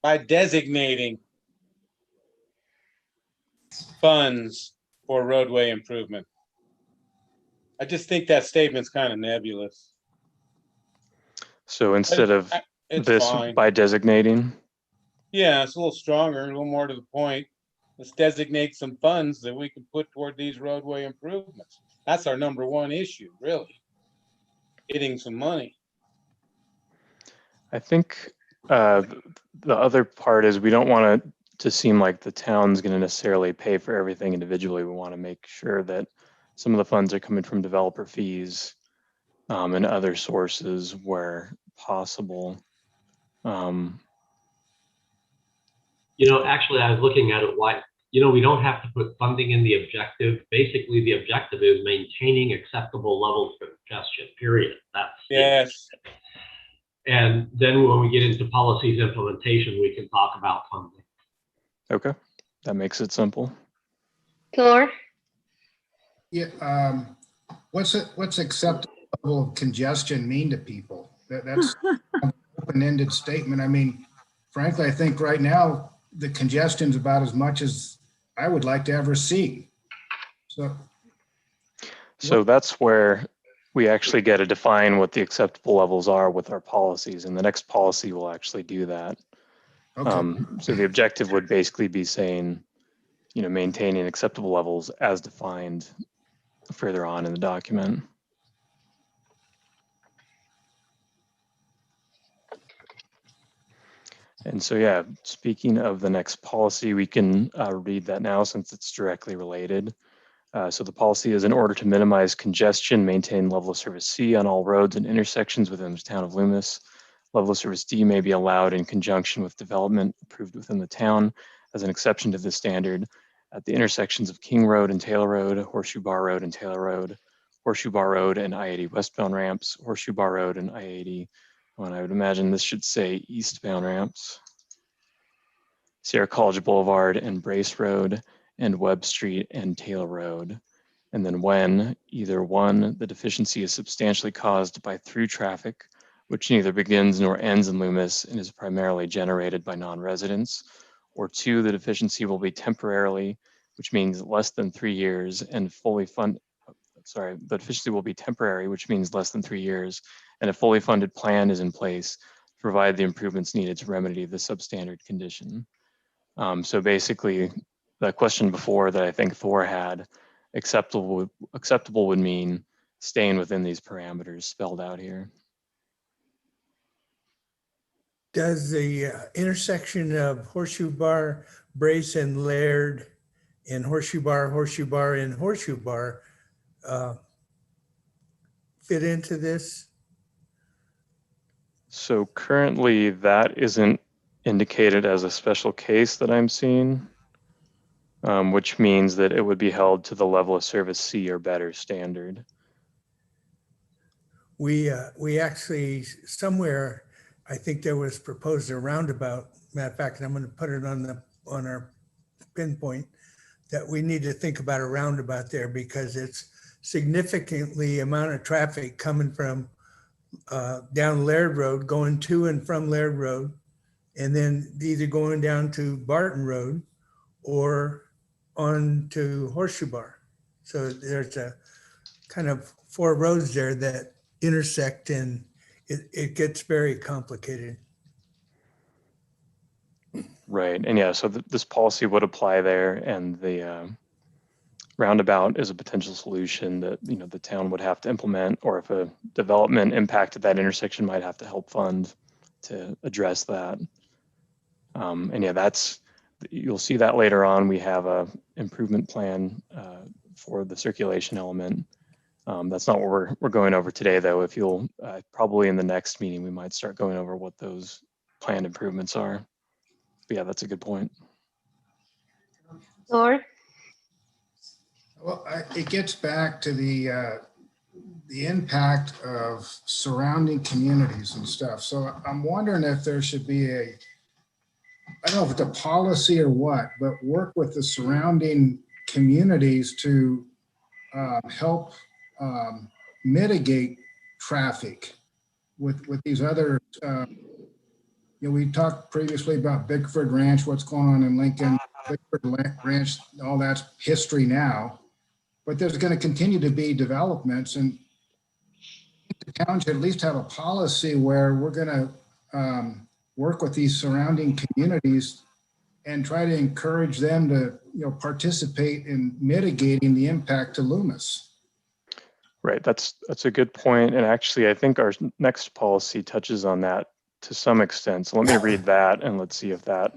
by designating funds for roadway improvement? I just think that statement's kind of nebulous. So instead of It's this, fine. by designating? Yeah, it's a little stronger, a little more to the point. Let's designate some funds that we can put toward these roadway improvements. That's our number one issue, really. Getting some money. I think the other part is we don't want it to seem like the town's going to necessarily pay for everything individually. We want to make sure that some of the funds are coming from developer fees and other sources where possible. Actually, I was looking at it, we don't have to put funding in the objective. Basically, the objective is maintaining acceptable levels of congestion, period. That's yes. And then when we get into policies implementation, we can talk about funding. Okay, that makes it simple. Thor? Yeah, what's acceptable level of congestion mean to people? That's an open-ended statement. I mean, frankly, I think right now the congestion's about as much as I would like to ever see. So that's where we actually get to define what the acceptable levels are with our policies, and the next policy will actually do that. Okay. So the objective would basically be saying, maintaining acceptable levels as defined further on in the document. And so, yeah, speaking of the next policy, we can read that now since it's directly related. So the policy is in order to minimize congestion, maintain level of service C on all roads and intersections within the town of Loomis. Level of service D may be allowed in conjunction with development approved within the town as an exception to this standard at the intersections of King Road and Taylor Road, Horseshoe Bar Road and Taylor Road, Horseshoe Bar Road and I-80 westbound ramps, Horseshoe Bar Road and I-80. And I would imagine this should say eastbound ramps. Sierra College Boulevard and Brace Road, and Webb Street and Taylor Road. And then when either one, the deficiency is substantially caused by through traffic, which neither begins nor ends in Loomis and is primarily generated by non-residents, or two, the deficiency will be temporarily, which means less than 3 years and the deficiency will be temporary, which means less than 3 years, and a fully funded plan is in place to provide the improvements needed to remedy the substandard condition. So basically, the question before that I think Thor had, acceptable would mean staying within these parameters spelled out here. Does the intersection of Horseshoe Bar, Brace and Laird and Horseshoe Bar, and Horseshoe Bar fit into this? So currently that isn't indicated as a special case that I'm seeing, which means that it would be held to the level of service C or better standard. We actually somewhere, I think there was proposed a roundabout. Matter of fact, and I'm going to put it on our pinpoint that we need to think about a roundabout there because it's significantly amount of traffic coming from down Laird Road, going to and from Laird Road, and then either going down to Barton Road or on to Horseshoe Bar. So there's a kind of 4 roads there that intersect and it gets very complicated. Right, and yeah, so this policy would apply there, and the roundabout is a potential solution that the town would have to implement, or if a development impacted that intersection, might have to help fund to address that. And yeah, you'll see that later on. We have a improvement plan for the circulation element. That's not what we're going over today, though. If you'll probably in the next meeting, we might start going over what those planned improvements are. But yeah, that's a good point. Thor? Well, it gets back to the impact of surrounding communities and stuff. So I'm wondering if there should be I don't know if it's a policy or what, but work with the surrounding communities to help mitigate traffic with these other, we talked previously about Bickford Ranch, what's going on in Lincoln, Bickford Ranch, all that's history now, but there's going to continue to be developments, and the town should at least have a policy where we're going to work with these surrounding communities and try to encourage them to participate in mitigating the impact to Loomis. Right, that's a good point. And actually, I think our next policy touches on that to some extent. So let me read that and let's see if that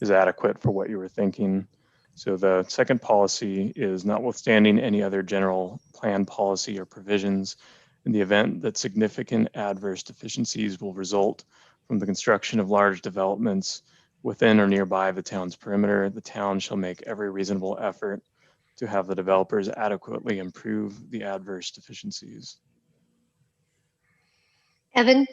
is adequate for what you were thinking. So the second policy is notwithstanding any other general plan policy or provisions, in the event that significant adverse deficiencies will result from the construction of large developments within or nearby the town's perimeter, the town shall make every reasonable effort to have the developers adequately improve the adverse deficiencies. Evan?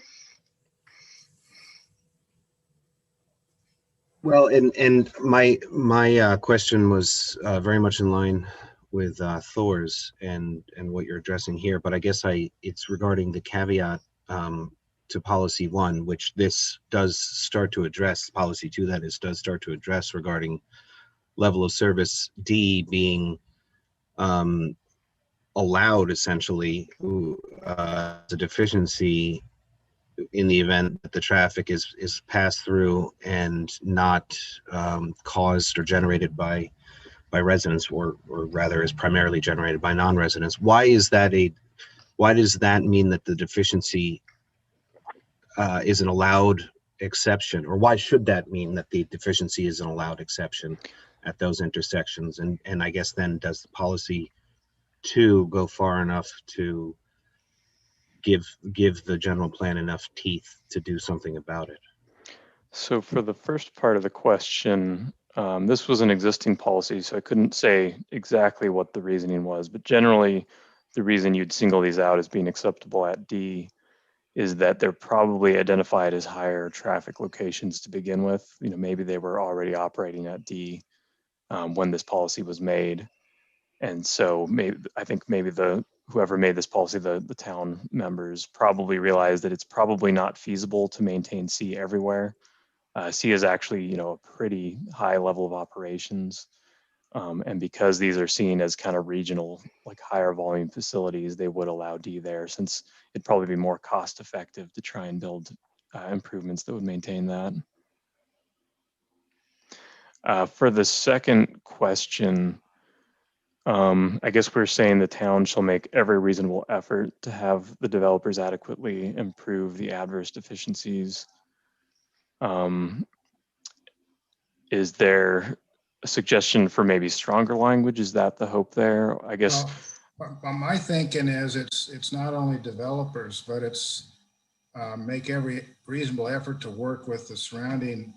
Well, and my question was very much in line with Thor's and what you're addressing here, but I guess it's regarding the caveat to policy 1, which this does start to address. Policy 2, that is, does start to address regarding level of service D being allowed essentially the deficiency in the event that the traffic is passed through and not caused or generated by residents, or rather is primarily generated by non-residents. Why does that mean that the deficiency is an allowed exception, or why should that mean that the deficiency is an allowed exception at those intersections? And I guess then, does the policy 2 go far enough to give the general plan enough teeth to do something about it? So for the first part of the question, this was an existing policy, so I couldn't say exactly what the reasoning was, but generally the reason you'd single these out as being acceptable at D is that they're probably identified as higher traffic locations to begin with. Maybe they were already operating at D. when this policy was made. And so maybe, I think maybe whoever made this policy, the town members probably realized that it's probably not feasible to maintain C everywhere. C is actually, you know, a pretty high level of operations. And because these are seen as kind of regional, like higher volume facilities, they would allow D there, since it'd probably be more cost effective to try and build improvements that would maintain that. For the second question, I guess we're saying the town shall make every reasonable effort to have the developers adequately improve the adverse deficiencies. Is there a suggestion for maybe stronger language? Is that the hope there? I guess. Well, my thinking is it's not only developers, but it's make every reasonable effort to work with the surrounding,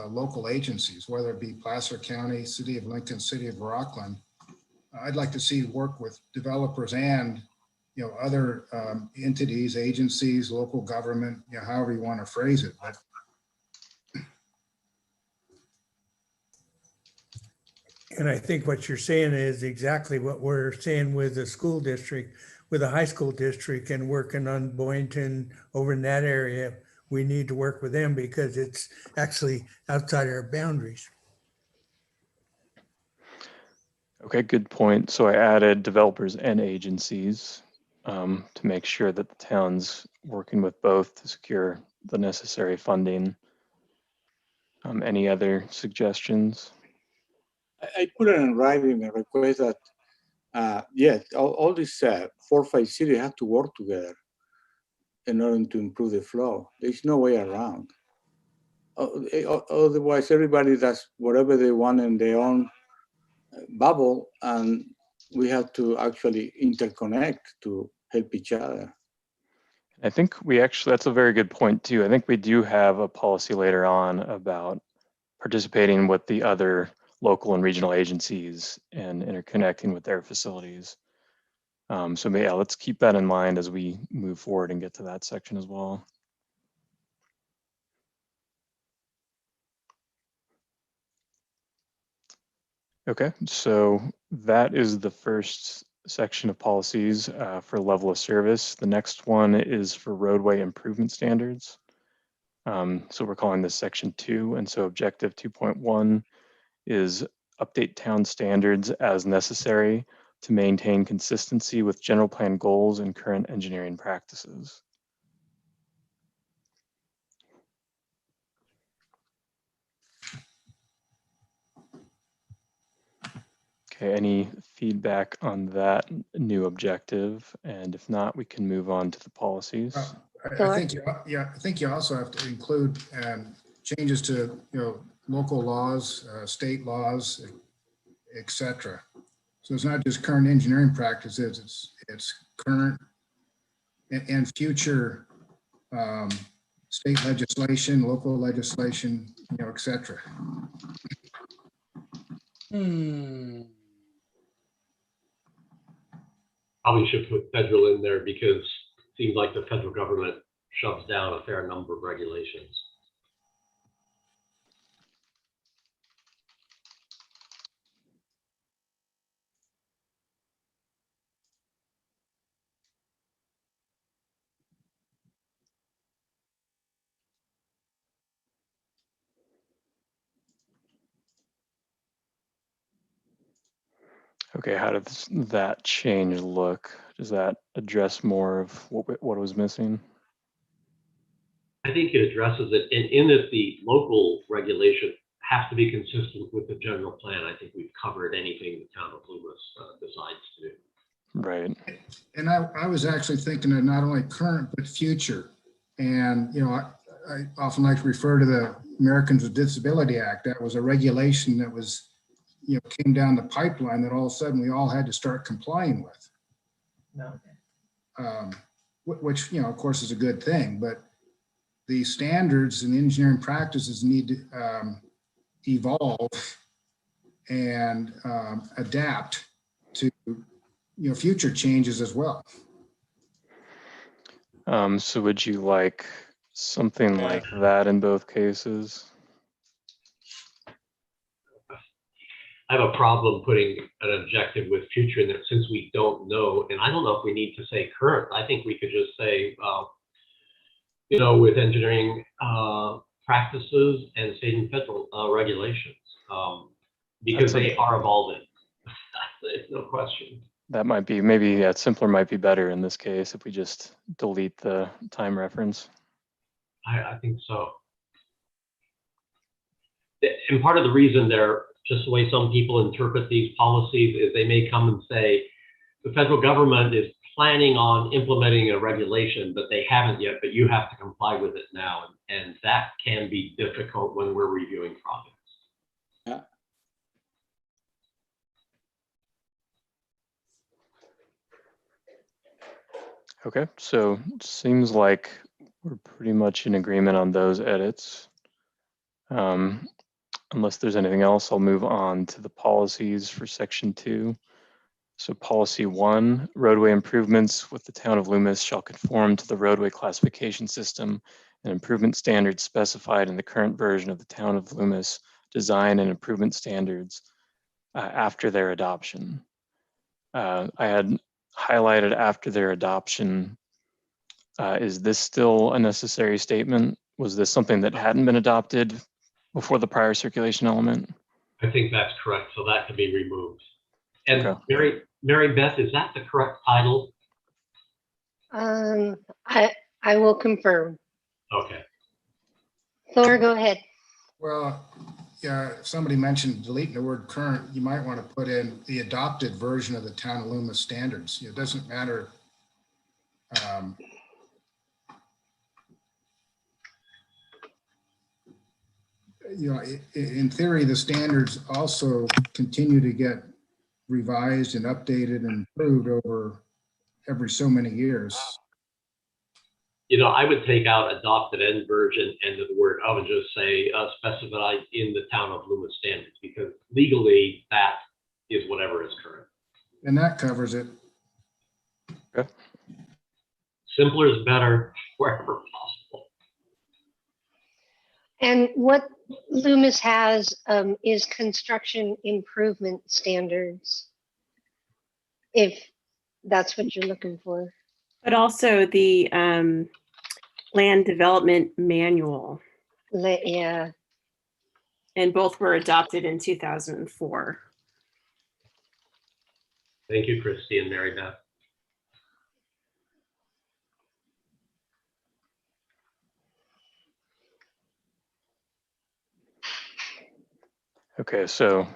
local agencies, whether it be Placer County, City of Lincoln, City of Rockland. I'd like to see work with developers and, other entities, agencies, local government, however you want to phrase it. But And I think what you're saying is exactly what we're saying with the school district, with the high school district, and working on Boynton over in that area. We need to work with them because it's actually outside our boundaries. Okay, good point. So I added developers and agencies to make sure that the town's working with both to secure the necessary funding. Any other suggestions? I put it in writing a request that, yes, all these 4 or 5 cities have to work together in order to improve the flow. There's no way around. Otherwise, everybody does whatever they want in their own bubble, and we have to actually interconnect to help each other. I think that's a very good point too. I think we do have a policy later on about participating with the other local and regional agencies and interconnecting with their facilities. So yeah, let's keep that in mind as we move forward and get to that section as well. Okay, so that is the first section of policies for level of service. The next one is for roadway improvement standards. So we're calling this section 2. And so objective 2.1 is update town standards as necessary to maintain consistency with general plan goals and current engineering practices. Okay, any feedback on that new objective? And if not, we can move on to the policies. I think you also have to include changes to local laws, state laws, etc. So it's not just current engineering practices; it's current and future state legislation, local legislation, etc. Probably should put federal in there because it seems like the federal government shoves down a fair number of regulations. Okay, how does that change look? Does that address more of what was missing? I think it addresses it, and in that the local regulation has to be consistent with the general plan. I think we've covered anything the town of Loomis decides to do. Right. And I was actually thinking of not only current, but future. And, I often like to refer to the Americans with Disability Act. That was a regulation that was, came down the pipeline that all of a sudden we all had to start complying with. Which, of course, is a good thing. But the standards and engineering practices need to evolve and adapt to future changes as well. So would you like something like that in both cases? I have a problem putting an objective with future in there since we don't know. And I don't know if we need to say current. I think we could just say, with engineering practices and state and federal regulations, because they are evolving. It's no question. That might be, maybe simpler might be better in this case if we just delete the time reference. I think so. And part of the reason they're just the way some people interpret these policies is they may come and say, the federal government is planning on implementing a regulation, but they haven't yet, but you have to comply with it now. And that can be difficult when we're reviewing projects. Yeah. Okay, so it seems like we're pretty much in agreement on those edits. Unless there's anything else, I'll move on to the policies for section 2. So policy 1, roadway improvements with the town of Loomis shall conform to the roadway classification system and improvement standards specified in the current version of the town of Loomis design and improvement standards after their adoption. I had highlighted after their adoption. Is this still a necessary statement? Was this something that hadn't been adopted before the prior circulation element? I think that's correct. So that can be removed. And Okay. Mary Beth, is that the correct title? I will confirm. Okay. Thor, go ahead. Well, yeah, if somebody mentioned deleting the word current, you might want to put in the adopted version of the town of Loomis standards. It doesn't matter. In theory, the standards also continue to get revised and updated and improved over every so many years. I would take out adopted end version and the word of and just say specified in the town of Loomis standards, because legally that is whatever is current. And that covers it. Okay. Simpler is better wherever possible. And what Loomis has is construction improvement standards, if that's what you're looking for. But also the land development manual. Yeah. And both were adopted in 2004. Thank you, Christy and Mary Beth. Okay, so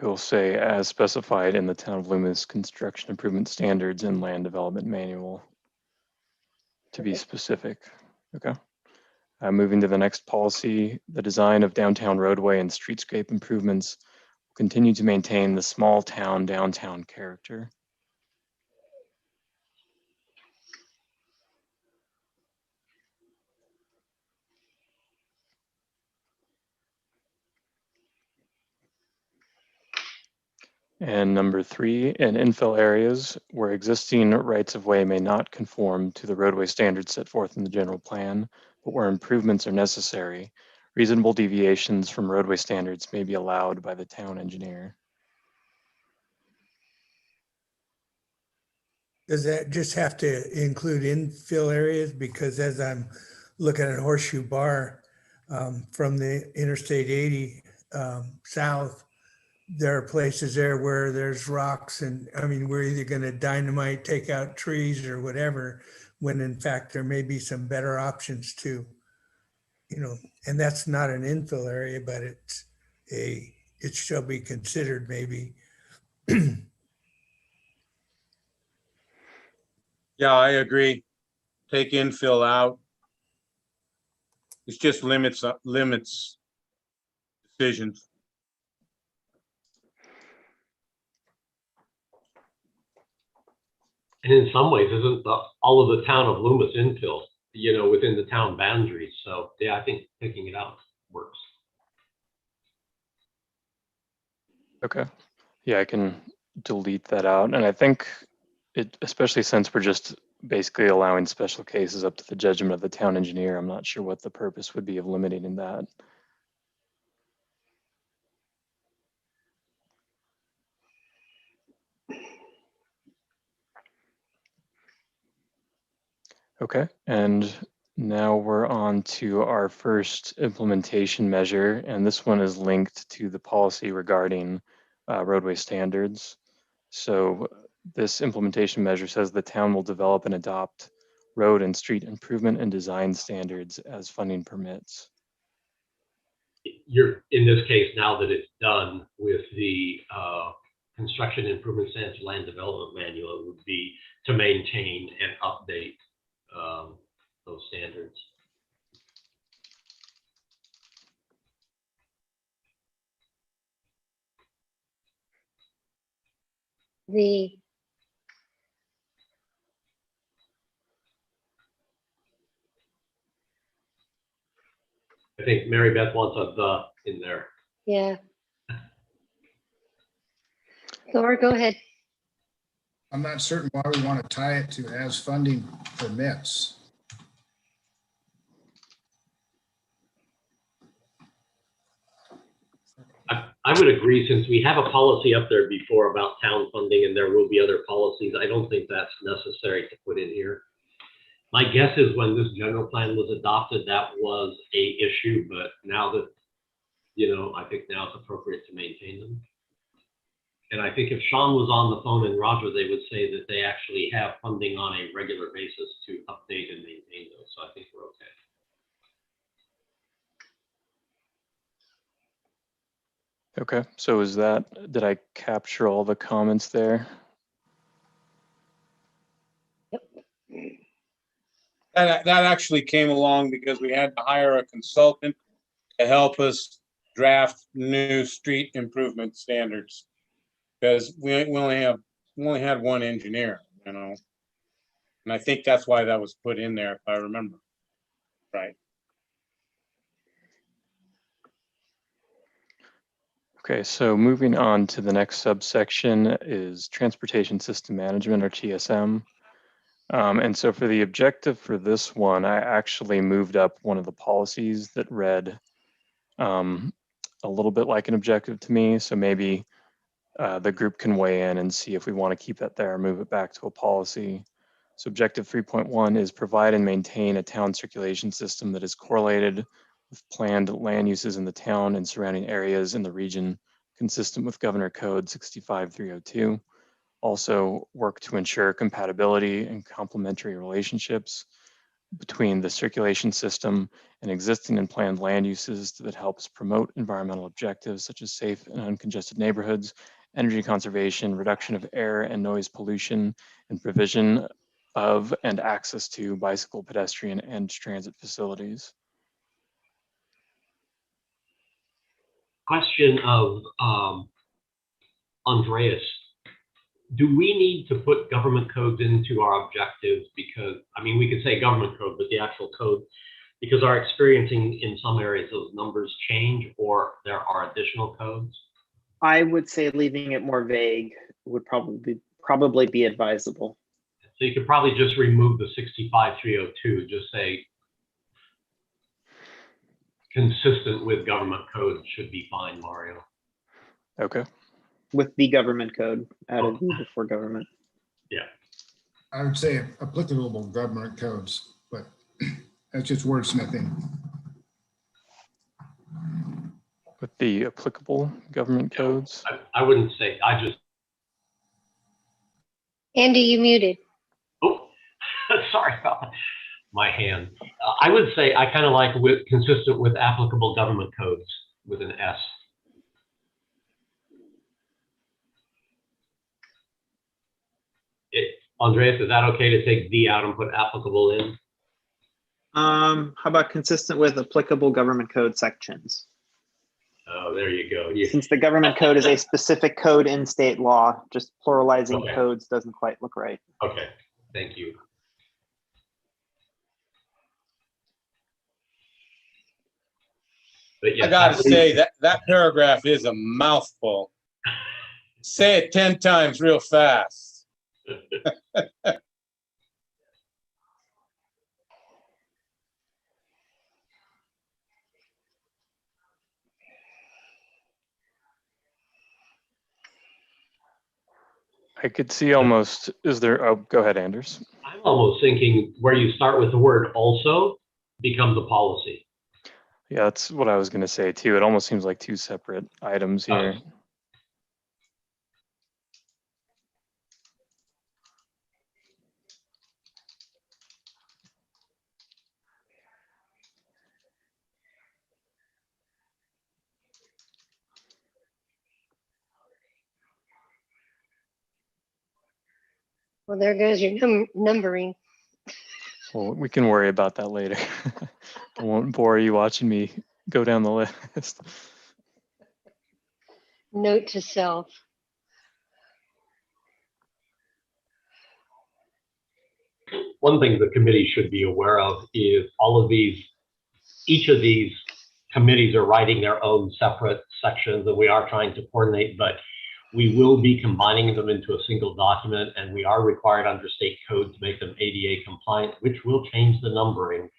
we'll say as specified in the town of Loomis construction improvement standards and land development manual, to be specific. Okay. Moving to the next policy, the design of downtown roadway and streetscape improvements will continue to maintain the small town downtown character. And number 3, in infill areas where existing rights of way may not conform to the roadway standards set forth in the general plan, but where improvements are necessary, reasonable deviations from roadway standards may be allowed by the town engineer. Does that just have to include infill areas? Because as I'm looking at Horseshoe Bar from the Interstate 80 south, there are places there where there's rocks and we're either going to dynamite, take out trees or whatever, when in fact there may be some better options too, and that's not an infill area, but it shall be considered maybe. Yeah, I agree. Take infill out. It's just limits decisions. And in some ways, isn't all of the town of Loomis infill, within the town boundaries? So yeah, I think taking it out works. Okay. Yeah, I can delete that out. And I think it, especially since we're just basically allowing special cases up to the judgment of the town engineer, I'm not sure what the purpose would be of limiting that. Okay, and now we're on to our first implementation measure, and this one is linked to the policy regarding roadway standards. So this implementation measure says the town will develop and adopt road and street improvement and design standards as funding permits. You're, in this case, now that it's done with the construction improvement standards land development manual, it would be to maintain and update those standards. I think Mary Beth wants a "the" in there. Yeah. Laura, go ahead. I'm not certain why we want to tie it to as funding permits. I would agree, since we have a policy up there before about town funding and there will be other policies, I don't think that's necessary to put in here. My guess is when this general plan was adopted, that was a issue, but now that, you know, I think now it's appropriate to maintain them. And I think if Sean was on the phone and Roger, they would say that they actually have funding on a regular basis to update and maintain those. So I think we're okay. Okay, so is that, did I capture all the comments there? That actually came along because we had to hire a consultant to help us draft new street improvement standards. Because we only had one engineer, you know. And I think that's why that was put in there, if I remember right. Okay, so moving on to the next subsection is Transportation System Management, or TSM. And so for the objective for this one, I actually moved up one of the policies that read a little bit like an objective to me. So maybe the group can weigh in and see if we want to keep that there or move it back to a policy. So objective 3.1 is provide and maintain a town circulation system that is correlated with planned land uses in the town and surrounding areas in the region, consistent with Governor Code 65302. Also work to ensure compatibility and complementary relationships between the circulation system and existing and planned land uses that helps promote environmental objectives such as safe and uncongested neighborhoods, energy conservation, reduction of air and noise pollution, and provision of and access to bicycle, pedestrian, and transit facilities. Question of Andreas. Do we need to put government codes into our objectives? Because, I mean, we could say government code, but the actual code, because our experiencing in some areas, those numbers change or there are additional codes? I would say leaving it more vague would probably be advisable. So you could probably just remove the 65302, just say consistent with government code should be fine, Mario. Okay. With the government code, added the before government. Yeah. I would say applicable government codes, but that's just wordsmithing. With the applicable government codes? I wouldn't say, I just. Andy, you muted. Oh, sorry about my hand. I would say I kind of like consistent with applicable government codes with an S. Andreas, is that okay to take the out and put applicable in? How about consistent with applicable government code sections? Oh, there you go. Since the government code is a specific code in state law, just pluralizing Okay. codes doesn't quite look right. Okay, thank you. But yes, I gotta say that paragraph is a mouthful. Say it 10 times real fast. I could see almost, is there, oh, go ahead, Anders. I'm almost thinking where you start with the word also becomes a policy. Yeah, that's what I was going to say too. It almost seems like two separate items here. Well, there goes your numbering. Well, we can worry about that later. I won't bore you watching me go down the list. Note to self. One thing the committee should be aware of is each of these committees are writing their own separate sections, and we are trying to coordinate, but we will be combining them into a single document, and we are required under state code to make them ADA compliant, which will change the numbering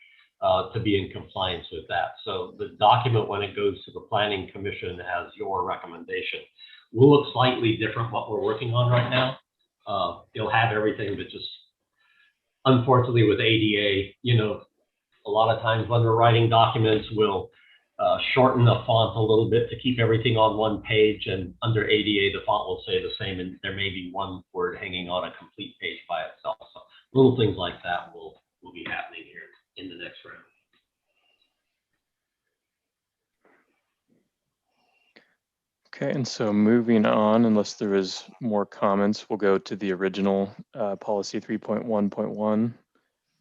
to be in compliance with that. So the document, when it goes to the Planning Commission as your recommendation, will look slightly different what we're working on right now. It'll have everything, but just unfortunately with ADA, a lot of times when we're writing documents, we'll shorten the font a little bit to keep everything on one page, and under ADA, the font will say the same, and there may be one word hanging on a complete page by itself. So little things like that will be happening here in the next round. Okay, and so moving on, unless there is more comments, we'll go to the original policy 3.1.1.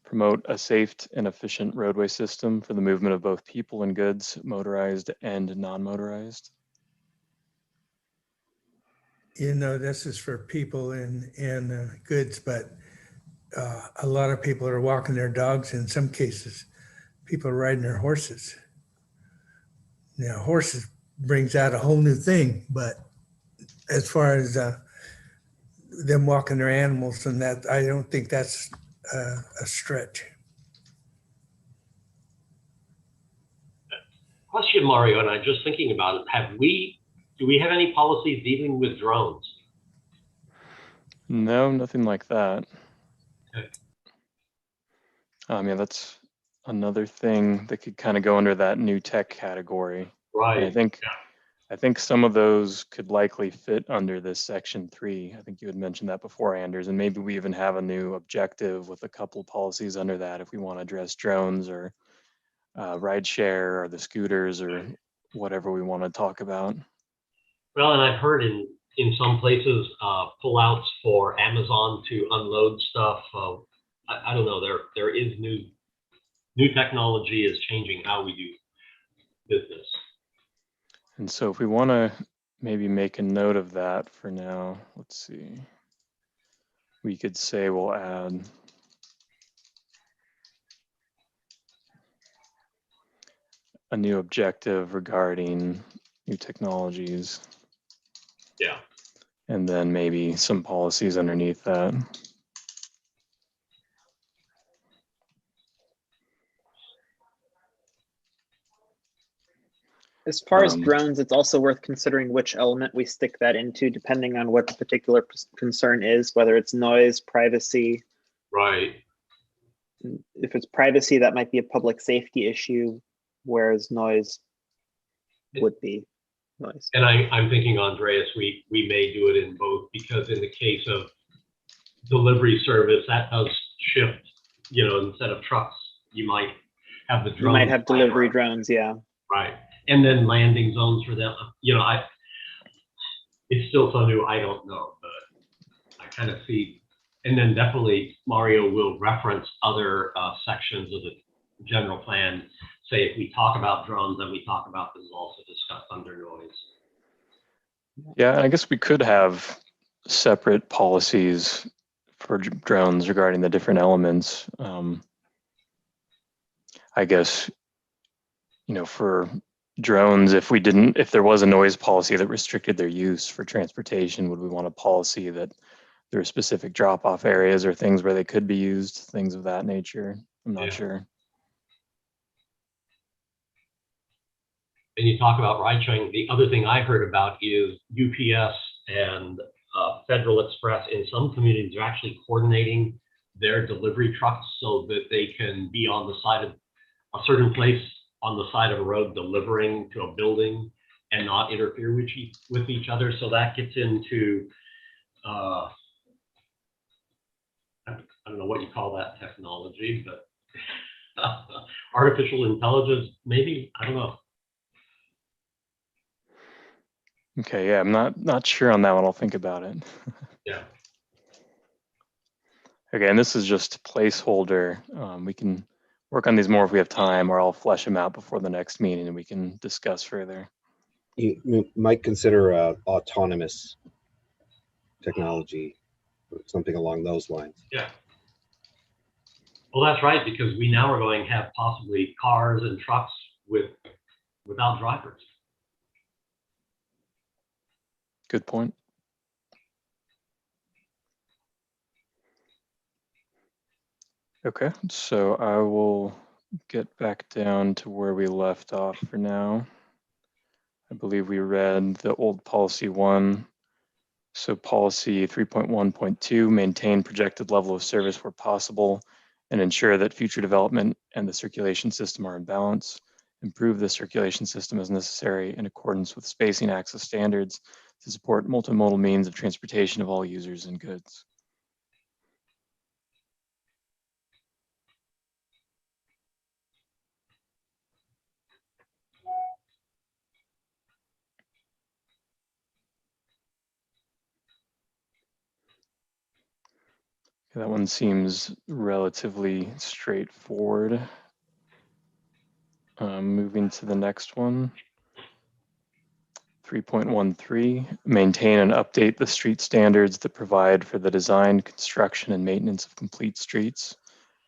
Promote a safe and efficient roadway system for the movement of both people and goods, motorized and non-motorized. This is for people and goods, but a lot of people are walking their dogs. In some cases, people are riding their horses. Now, horses brings out a whole new thing, but as far as them walking their animals and that, I don't think that's a stretch. Question, Mario, and I'm just thinking about it. Do we have any policies dealing with drones? No, nothing like that. Okay. Yeah, that's another thing that could kind of go under that new tech category. Right. And I think some of those could likely fit under this section 3. I think you had mentioned that before, Anders, and maybe we even have a new objective with a couple policies under that if we want to address drones or ride share or the scooters or whatever we want to talk about. Well, and I've heard in some places pullouts for Amazon to unload stuff. I don't know. There is new technology is changing how we do business. And so if we want to maybe make a note of that for now, let's see. We could say we'll add a new objective regarding new technologies. Yeah. And then maybe some policies underneath that. As far as drones, it's also worth considering which element we stick that into, depending on what the particular concern is, whether it's noise, privacy. Right. If it's privacy, that might be a public safety issue, whereas noise would be noise. And I'm thinking, Andreas, we may do it in both, because in the case of delivery service, that does shift, instead of trucks, you might have the drones. You might have delivery drones, yeah. Right. And then landing zones for them. It's still so new, I don't know, but I kind of see. And then definitely Mario will reference other sections of the general plan. Say if we talk about drones, then we talk about this is also discussed under noise. Yeah, I guess we could have separate policies for drones regarding the different elements. I guess, for drones, if there was a noise policy that restricted their use for transportation, would we want a policy that there are specific drop-off areas or things where they could be used, things of that nature? I'm not sure. And you talk about ride sharing. The other thing I heard about is UPS and Federal Express in some communities are actually coordinating their delivery trucks so that they can be on the side of a certain place on the side of a road delivering to a building and not interfere with each other. So that gets into, I don't know what you call that technology, but artificial intelligence, maybe, I don't know. Okay, yeah, I'm not sure on that one. I'll think about it. Yeah. Okay, and this is just a placeholder. We can work on these more if we have time, or I'll flesh them out before the next meeting and we can discuss further. You might consider autonomous technology, or something along those lines. Yeah. Well, that's right, because we now are going to have possibly cars and trucks without drivers. Good point. Okay, so I will get back down to where we left off for now. I believe we read the old policy 1. So policy 3.1.2, maintain projected level of service where possible and ensure that future development and the circulation system are in balance. Improve the circulation system as necessary in accordance with spacing access standards to support multimodal means of transportation of all users and goods. That one seems relatively straightforward. Moving to the next one. 3.13, maintain and update the street standards that provide for the design, construction, and maintenance of complete streets.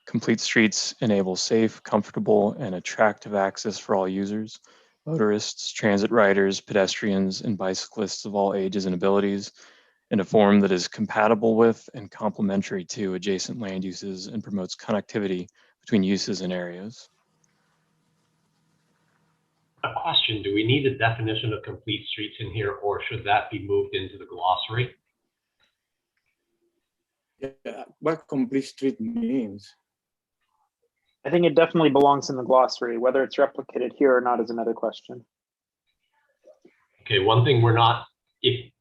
Complete streets enable safe, comfortable, and attractive access for all users, motorists, transit riders, pedestrians, and bicyclists of all ages and abilities, in a form that is compatible with and complementary to adjacent land uses and promotes connectivity between uses and areas. A question, do we need a definition of complete streets in here, or should that be moved into the glossary? Yeah, what complete street means. I think it definitely belongs in the glossary. Whether it's replicated here or not is another question. Okay, one thing we're not, if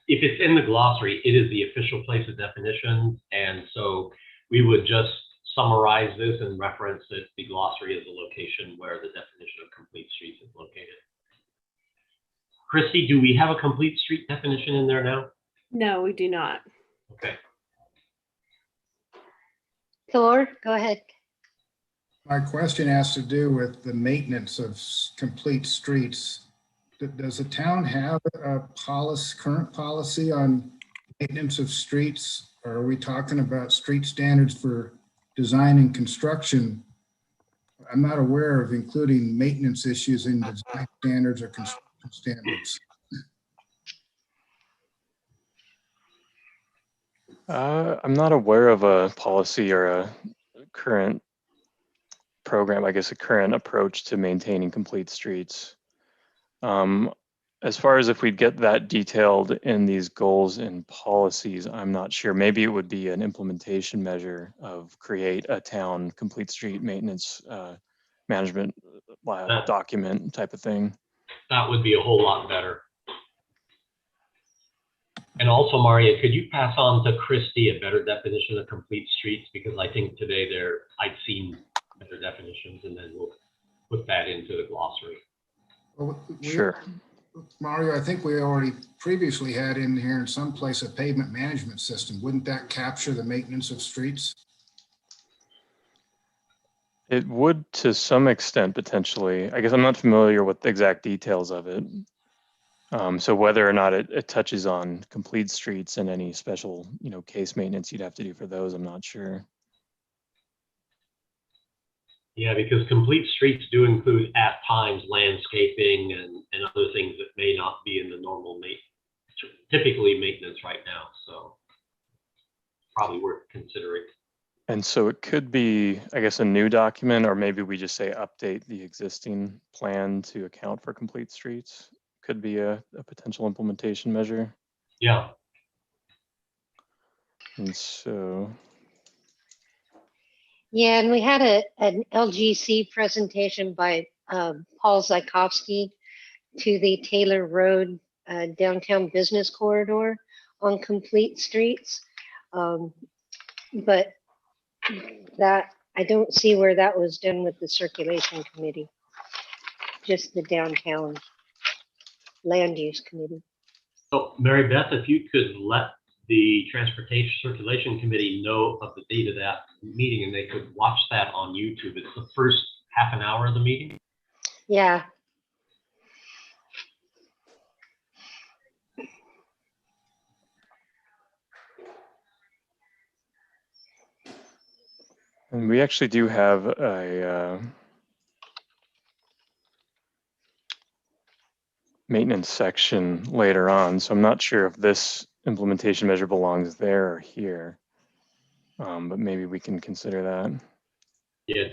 it's in the glossary, it is the official place of definitions, and so we would just summarize this and reference that the glossary is the location where the definition of complete streets is located. Christy, do we have a complete street definition in there now? No, we do not. Okay. Thor, go ahead. My question has to do with the maintenance of complete streets. Does the town have a current policy on maintenance of streets? Or are we talking about street standards for design and construction? I'm not aware of including maintenance issues in design standards or construction standards. I'm not aware of a policy or a current program, I guess a current approach to maintaining complete streets. As far as if we'd get that detailed in these goals and policies, I'm not sure. Maybe it would be an implementation measure of create a town complete street maintenance management document type of thing. That would be a whole lot better. And also, Maria, could you pass on to Christy a better definition of complete streets? Because I think today I'd seen better definitions, and then we'll put that into the glossary. Well, Sure. Mario, I think we already previously had in here in some place a pavement management system. Wouldn't that capture the maintenance of streets? It would to some extent, potentially. I guess I'm not familiar with the exact details of it. So whether or not it touches on complete streets and any special, case maintenance you'd have to do for those, I'm not sure. Yeah, because complete streets do include at times landscaping and other things that may not be in the normal typically maintenance right now. So probably worth considering. And so it could be, I guess, a new document, or maybe we just say update the existing plan to account for complete streets. Could be a potential implementation measure. Yeah. And so Yeah, and we had an LGC presentation by Paul Zykowski to the Taylor Road downtown business corridor on complete streets. But that, I don't see where that was done with the circulation committee, just the downtown land use committee. So Mary Beth, if you could let the Transportation Circulation Committee know of the date of that meeting and they could watch that on YouTube. It's the first half an hour of the meeting. Yeah. And we actually do have a maintenance section later on, so I'm not sure if this implementation measure belongs there or here, but maybe we can consider that. Yeah,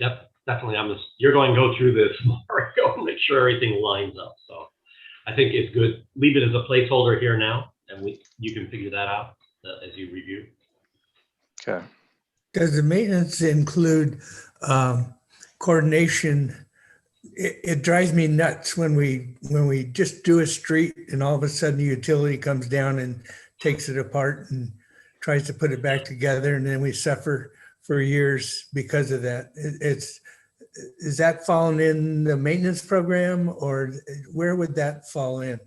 definitely. You're going to go through this, Mario, and make sure everything lines up. So I think it's good. Leave it as a placeholder here now, and you can figure that out as you review. Okay. Does the maintenance include coordination? It drives me nuts when we just do a street and all of a sudden the utility comes down and takes it apart and tries to put it back together, and then we suffer for years because of that. Is that falling in the maintenance program, or where would that fall in?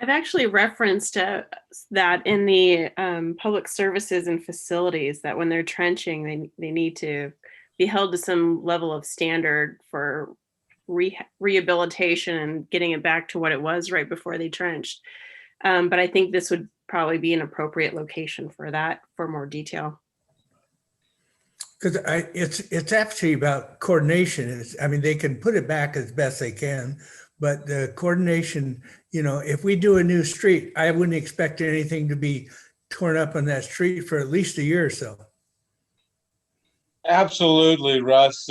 I've actually referenced that in the public services and facilities, that when they're trenching, they need to be held to some level of standard for rehabilitation and getting it back to what it was right before they trenched. But I think this would probably be an appropriate location for that, for more detail. Because it's actually about coordination. I mean, they can put it back as best they can, but the coordination, if we do a new street, I wouldn't expect anything to be torn up on that street for at least a year or so. Absolutely, Russ.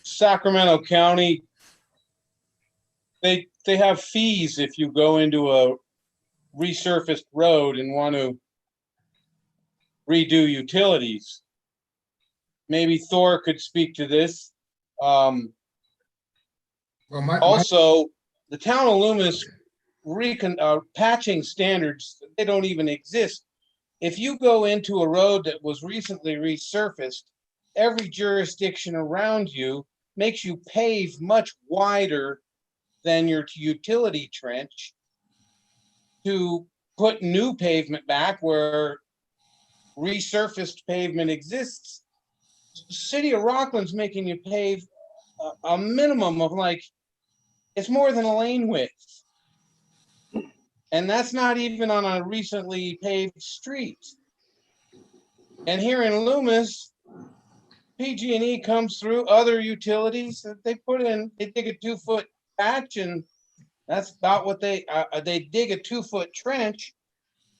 Sacramento County, they have fees if you go into a resurfaced road and want to redo utilities. Maybe Thor could speak to this. Also, the town of Loomis patching standards, they don't even exist. If you go into a road that was recently resurfaced, every jurisdiction around you makes you pave much wider than your utility trench to put new pavement back where resurfaced pavement exists. The city of Rockland's making you pave a minimum of it's more than a lane width. And that's not even on a recently paved street. And here in Loomis, PG&E comes through, other utilities that they put in, they dig a 2-foot patch, and that's about what they dig a 2-foot trench.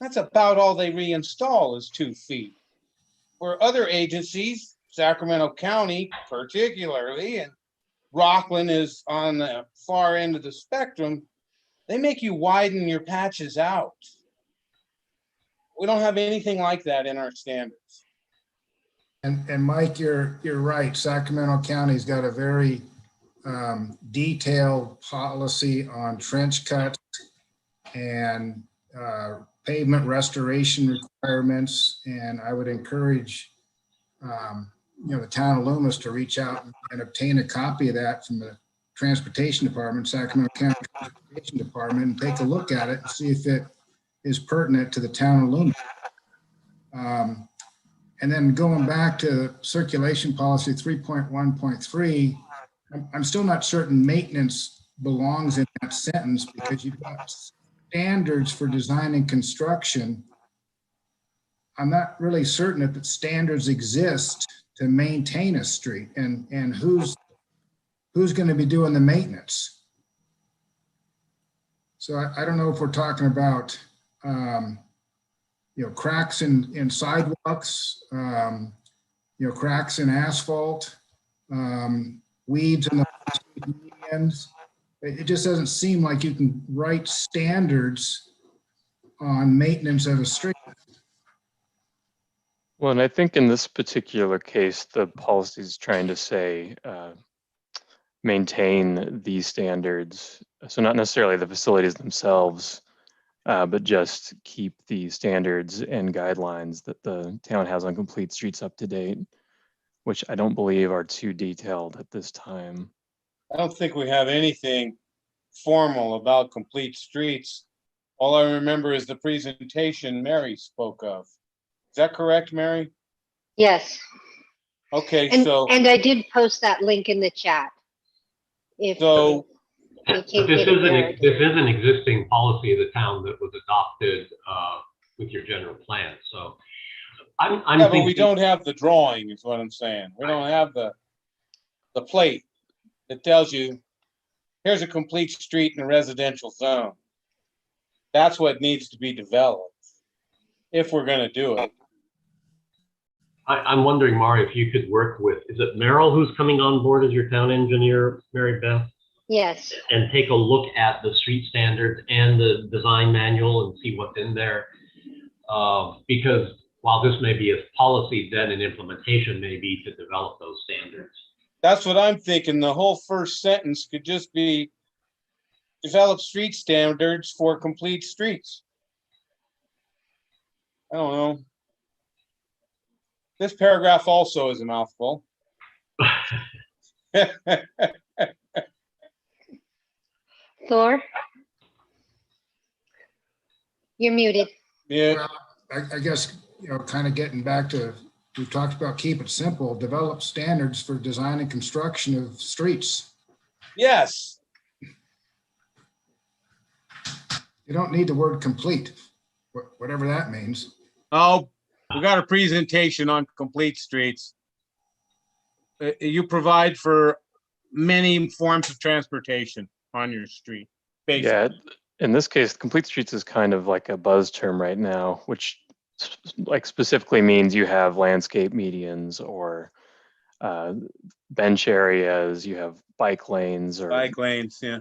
That's about all they reinstall is 2 feet. Where other agencies, Sacramento County particularly, and Rockland is on the far end of the spectrum, they make you widen your patches out. We don't have anything like that in our standards. And Mike, you're right. Sacramento County's got a very detailed policy on trench cuts and pavement restoration requirements. And I would encourage the town of Loomis to reach out and obtain a copy of that from the Transportation Department, Sacramento County Transportation Department, and take a look at it and see if it is pertinent to the town of Loomis. And then going back to circulation policy 3.1.3, I'm still not certain maintenance belongs in that sentence, because you've got standards for design and construction. I'm not really certain if the standards exist to maintain a street, and who's going to be doing the maintenance. So I don't know if we're talking about cracks in sidewalks, cracks in asphalt, weeds in the medians. It just doesn't seem like you can write standards on maintenance of a street. Well, and I think in this particular case, the policy is trying to say maintain these standards. So not necessarily the facilities themselves, but just keep the standards and guidelines that the town has on complete streets up to date, which I don't believe are too detailed at this time. I don't think we have anything formal about complete streets. All I remember is the presentation Mary spoke of. Is that correct, Mary? Yes. Okay, And, so and I did post that link in the chat. If so you But can't this get it there. this is an existing policy of the town that was adopted with your general plan. So I'm yeah, but we thinking, don't have the drawing, is what I'm saying. We don't have the plate that tells you here's a complete street in a residential zone. That's what needs to be developed if we're going to do it. I'm wondering, Mari, if you could work with, is it Merrill who's coming on board as your town engineer, Mary Beth? Yes. And take a look at the street standards and the design manual and see what's in there. Because while this may be a policy, then an implementation may be to develop those standards. That's what I'm thinking. The whole first sentence could just be develop street standards for complete streets. I don't know. This paragraph also is a mouthful. Thor? You're muted. Yeah. Well, I guess, kind of getting back to, we've talked about keep it simple, develop standards for design and construction of streets. Yes. You don't need the word complete, whatever that means. Oh, we got a presentation on complete streets. You provide for many forms of transportation on your street, basically. Yeah, in this case, complete streets is kind of like a buzz term right now, which like specifically means you have landscape medians or bench areas, you have bike lanes or Bike lanes, yeah.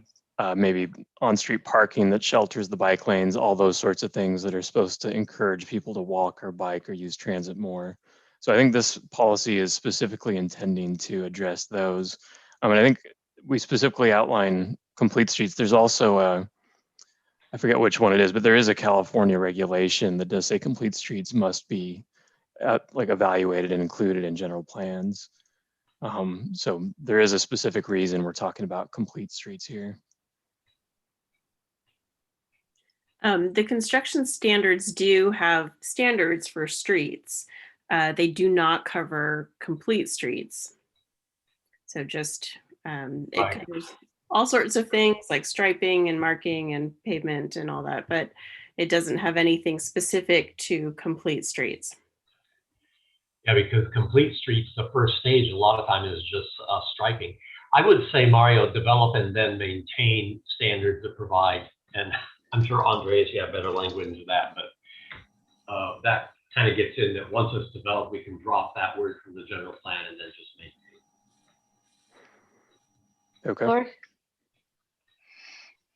maybe on-street parking that shelters the bike lanes, all those sorts of things that are supposed to encourage people to walk or bike or use transit more. So I think this policy is specifically intending to address those. I mean, I think we specifically outline complete streets. There's also I forget which one it is, but there is a California regulation that does say complete streets must be like evaluated and included in general plans. So there is a specific reason we're talking about complete streets here. The construction standards do have standards for streets. They do not cover complete streets. So just, it covers all sorts of things like striping and marking and pavement and all that, but it doesn't have anything specific to complete streets. Yeah, because complete streets, the first stage, a lot of time is just striping. I would say, Mario, develop and then maintain standards that provide, and I'm sure Andres, you have better language than that, but that kind of gets in that once it's developed, we can drop that word from the general plan and then just maintain. Okay. Thor?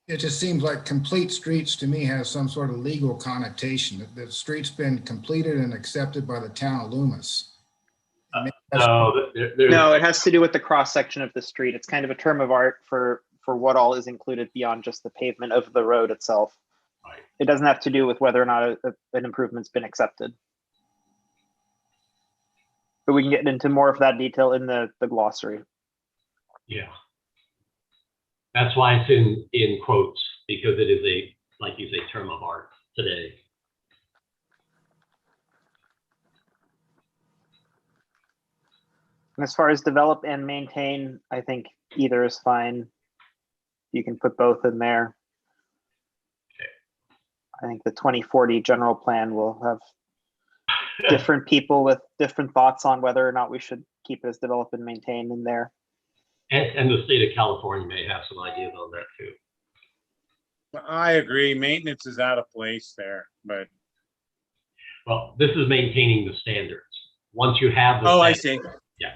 It just seems like complete streets to me has some sort of legal connotation, that the street's been completed and accepted by the town of Loomis. No, No, it has to do with the cross section of the street. It's kind of a term of art for what all is included beyond just the pavement of the road itself. Right. It doesn't have to do with whether or not an improvement's been accepted. But we can get into more of that detail in the glossary. Yeah. That's why it's in quotes, because it is a, like you say, term of art today. And as far as develop and maintain, I think either is fine. You can put both in there. Okay. I think the 2040 general plan will have different people with different thoughts on whether or not we should keep it as develop and maintain in there. And the state of California may have some ideas on that too. I agree. Maintenance is out of place there, but. Well, this is maintaining the standards. Once you have the Oh, I see. Yeah.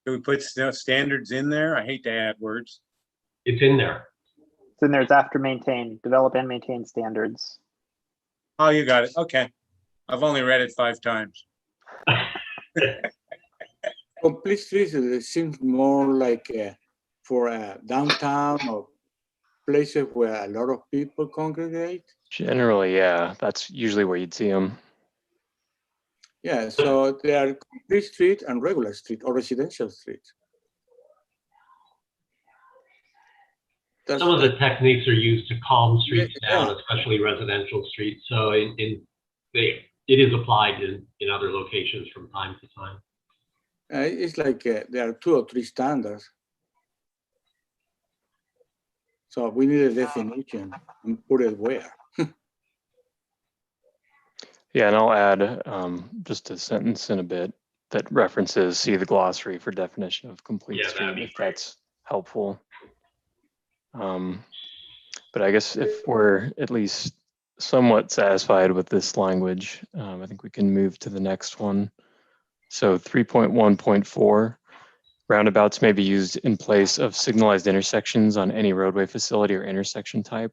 Do we put standards in there? I hate to add words. It's in there. It's in there. It's after maintain, develop and maintain standards. Oh, you got it. Okay. I've only read it 5 times. Complete streets, it seems more like for downtown or places where a lot of people congregate. Generally, yeah, that's usually where you'd see them. Yeah, so there are complete street and regular street or residential street. Some of the techniques are used to calm streets down, Yeah. especially residential streets. So it is applied in other locations from time to time. It's like there are 2 or 3 standards. So we need a definition and put it where. Yeah, and I'll add just a sentence in a bit that references, see the glossary for definition of complete Yeah, that'd street, be if great. that's helpful. But I guess if we're at least somewhat satisfied with this language, I think we can move to the next one. So 3.1.4, roundabouts may be used in place of signalized intersections on any roadway facility or intersection type.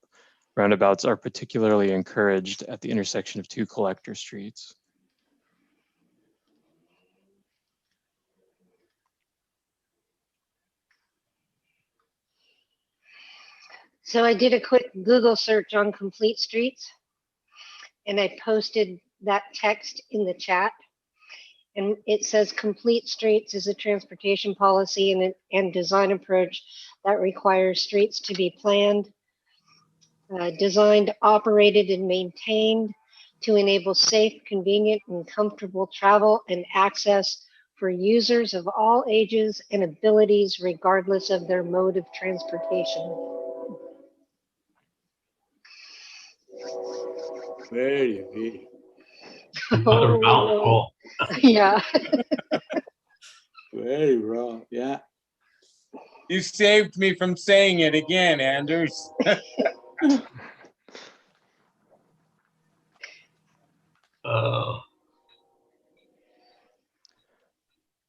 Roundabouts are particularly encouraged at the intersection of 2 collector streets. So I did a quick Google search on complete streets and I posted that text in the chat. And it says complete streets is a transportation policy and design approach that requires streets to be planned, designed, operated, and maintained to enable safe, convenient, and comfortable travel and access for users of all ages and abilities, regardless of their mode of transportation. Very. Another mouthful. Yeah. Very raw. Yeah. You saved me from saying it again, Anders.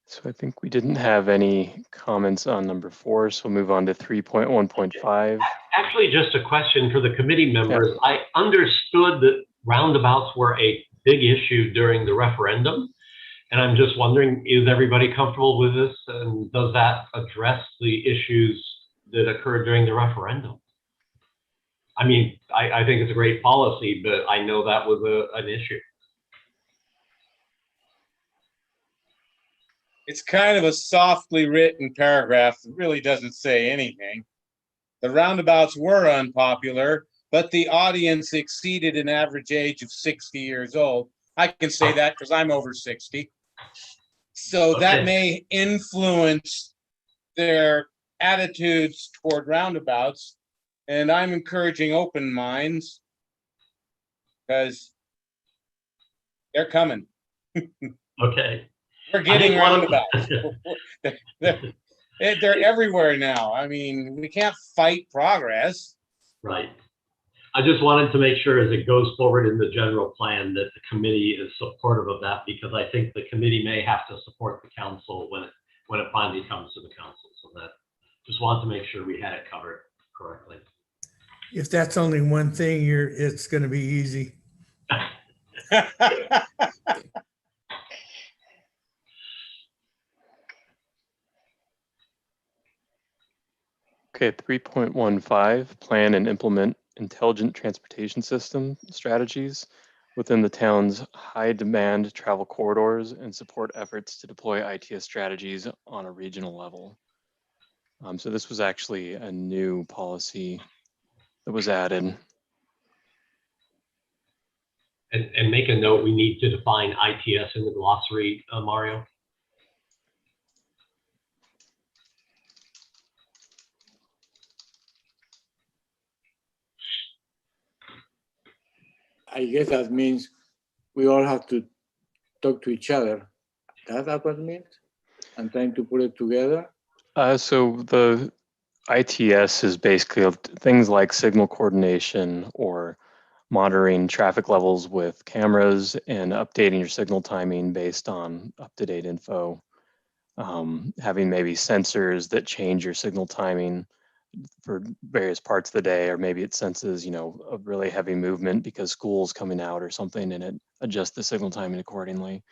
So I think we didn't have any comments on number 4, so we'll move on to 3.1.5. Actually, just a question for the committee members. Yeah. I understood that roundabouts were a big issue during the referendum. And I'm just wondering, is everybody comfortable with this? And does that address the issues that occurred during the referendum? I mean, I think it's a great policy, but I know that was an issue. It's kind of a softly written paragraph that really doesn't say anything. The roundabouts were unpopular, but the audience exceeded an average age of 60 years old. I can say that because I'm over 60. So that may influence their attitudes toward roundabouts. And I'm encouraging open minds because they're coming. Okay. We're getting roundabouts. They're everywhere now. I mean, we can't fight progress. Right. I just wanted to make sure as it goes forward in the general plan that the committee is supportive of that, because I think the committee may have to support the council when it finally comes to the council. So that just wanted to make sure we had it covered correctly. If that's only one thing, it's going to be easy. Okay, 3.15, plan and implement intelligent transportation system strategies within the town's high demand travel corridors and support efforts to deploy ITS strategies on a regional level. So this was actually a new policy that was added. And make a note, we need to define ITS in the glossary, Mario. I guess that means we all have to talk to each other. That's what it means? I'm trying to put it together. So the ITS is basically things like signal coordination or monitoring traffic levels with cameras and updating your signal timing based on up-to-date info. Having maybe sensors that change your signal timing for various parts of the day, or maybe it senses, a really heavy movement because school's coming out or something, and it adjust the signal timing accordingly.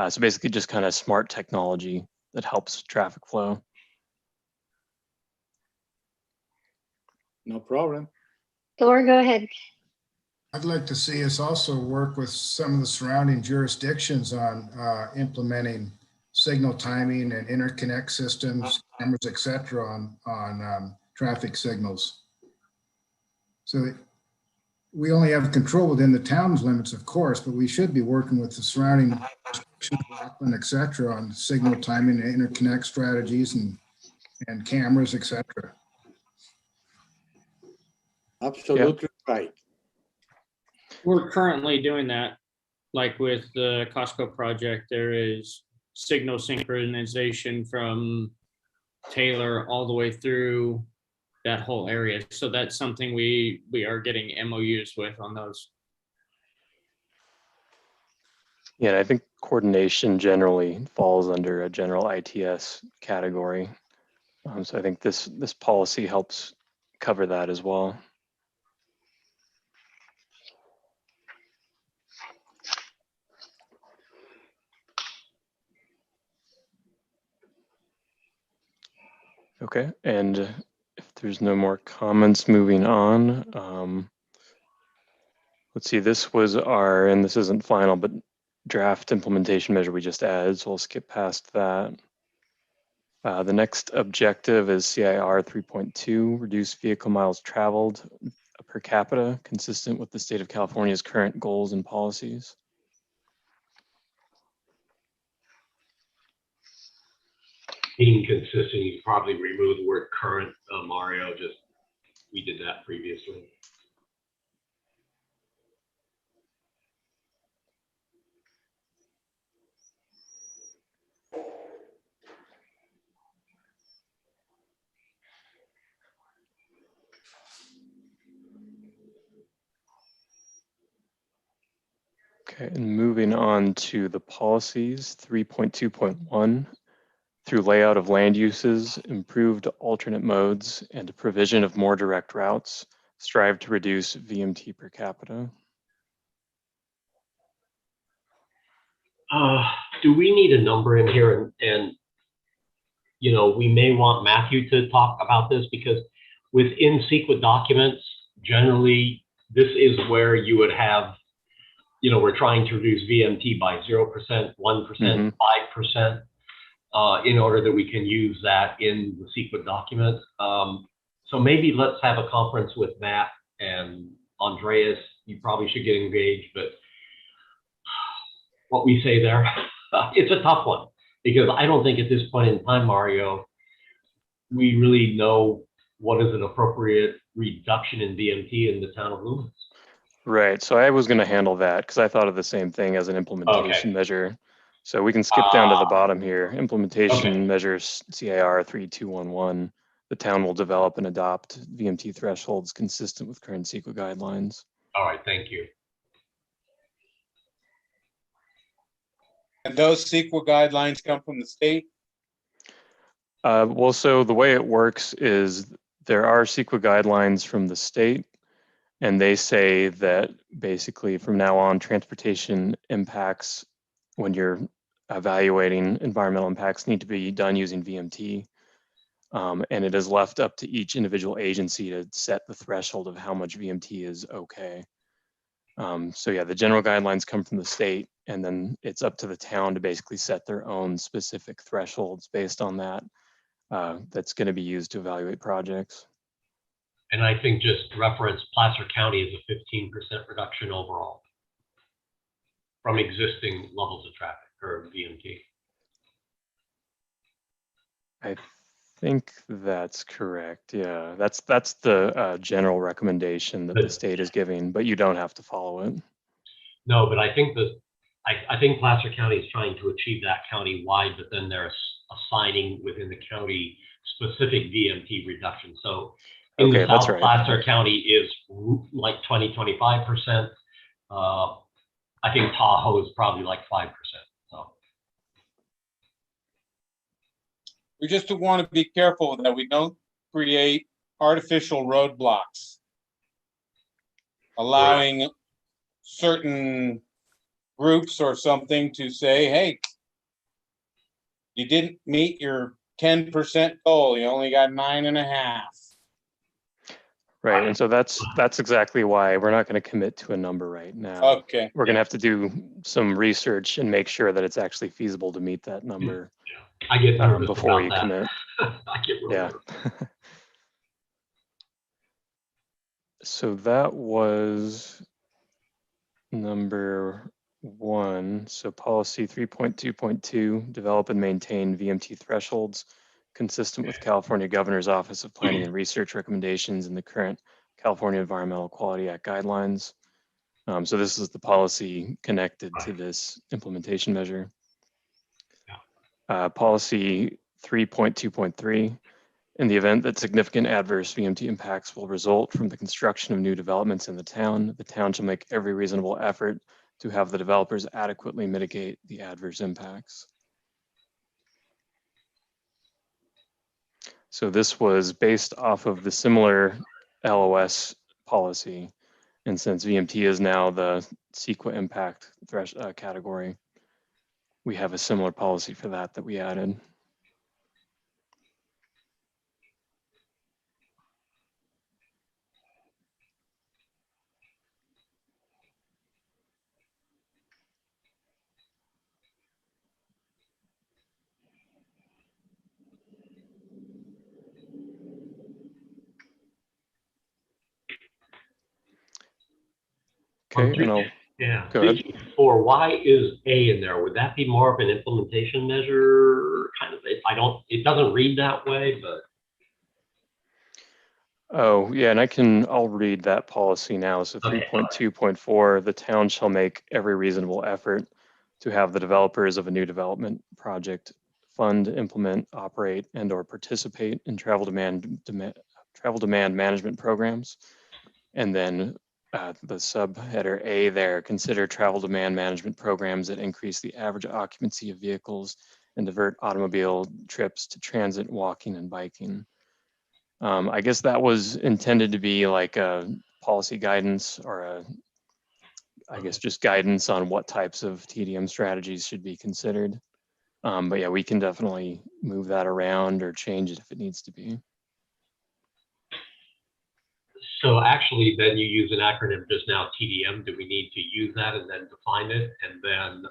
So basically just kind of smart technology that helps traffic flow. No problem. Thor, go ahead. I'd like to see us also work with some of the surrounding jurisdictions on implementing signal timing and interconnect systems, cameras, et cetera, on traffic signals. So that we only have control within the town's limits, of course, but we should be working with the surrounding, et cetera, on signal timing and interconnect strategies and cameras, et cetera. Absolutely right. We're currently doing that. Like with the Costco project, there is signal synchronization from Taylor all the way through that whole area. So that's something we are getting MOUs with on those. Yeah, I think coordination generally falls under a general ITS category. So I think this policy helps cover that as well. Okay, and if there's no more comments, moving on. Let's see, this was our, and this isn't final, but draft implementation measure we just added, so we'll skip past that. The next objective is CIR 3.2, reduce vehicle miles traveled per capita, consistent with the state of California's current goals and policies. Being consistent, you probably remove the word current, Mario, just, we did that previously. Okay, and moving on to the policies, 3.2.1, through layout of land uses, improved alternate modes, and provision of more direct routes, strive to reduce VMT per capita. Do we need a number in here? And you know, we may want Matthew to talk about this, because within CEQA documents, generally, this is where you would have, you know, we're trying to reduce VMT by 0%, 1%, 5%, in order that we can use that in the CEQA document. So maybe let's have a conference with Matt and Andreas. You probably should get engaged, but what we say there, it's a tough one, because I don't think at this point in time, Mario, we really know what is an appropriate reduction in VMT in the town of Loomis. Right, so I was going to handle that because I thought of the same thing as an implementation measure. So we can skip down to the bottom here. Implementation measures CIR 3211. The town will develop and adopt VMT thresholds consistent with current CEQA guidelines. All right, thank you. And those CEQA guidelines come from the state? Well, so the way it works is there are CEQA guidelines from the state, and they say that basically from now on, transportation impacts, when you're evaluating environmental impacts, need to be done using VMT. And it is left up to each individual agency to set the threshold of how much VMT is okay. So yeah, the general guidelines come from the state, and then it's up to the town to basically set their own specific thresholds based on that. That's going to be used to evaluate projects. And I think just reference Placer County is a 15% reduction overall from existing levels of traffic or VMT. I think that's correct. Yeah, that's the general recommendation that the state is giving, but you don't have to follow it. No, but I think I think Placer County is trying to achieve that county-wide, but then they're assigning within the county specific VMT reduction. So in the South, Placer County is like 20-25%. I think Tahoe is probably like 5%. So We just want to be careful that we don't create artificial roadblocks, allowing certain groups or something to say, hey, you didn't meet your 10% goal. You only got 9.5. Right, and so that's exactly why we're not going to commit to a number right now. Okay. We're going to have to do some research and make sure that it's actually feasible to meet that number. I get nervous before about you that. commit. I get real Yeah. nervous. So that was number 1. So policy 3.2.2, develop and maintain VMT thresholds consistent with California Governor's Office of Planning and Research recommendations and the current California Environmental Quality Act guidelines. So this is the policy connected to this implementation measure. Policy 3.2.3, in the event that significant adverse VMT impacts will result from the construction of new developments in the town shall make every reasonable effort to have the developers adequately mitigate the adverse impacts. So this was based off of the similar LOS policy. And since VMT is now the CEQA impact category, we have a similar policy for that we added. Okay, and I'll go ahead. 3.4, why is A in there? Would that be more of an implementation measure? Kind of, it doesn't read that way, but. Oh, yeah, and I'll read that policy now. So 3.2.4, the town shall make every reasonable effort to have the developers of a new development project fund, implement, operate, and or participate in travel demand management programs. And then the subheader A there, consider travel demand management programs that increase the average occupancy of vehicles and divert automobile trips to transit, walking, and biking. I guess that was intended to be like a policy guidance or I guess just guidance on what types of TDM strategies should be considered. But yeah, we can definitely move that around or change it if it needs to be. So actually, then you use an acronym just now, TDM. Do we need to use that and then define it? And then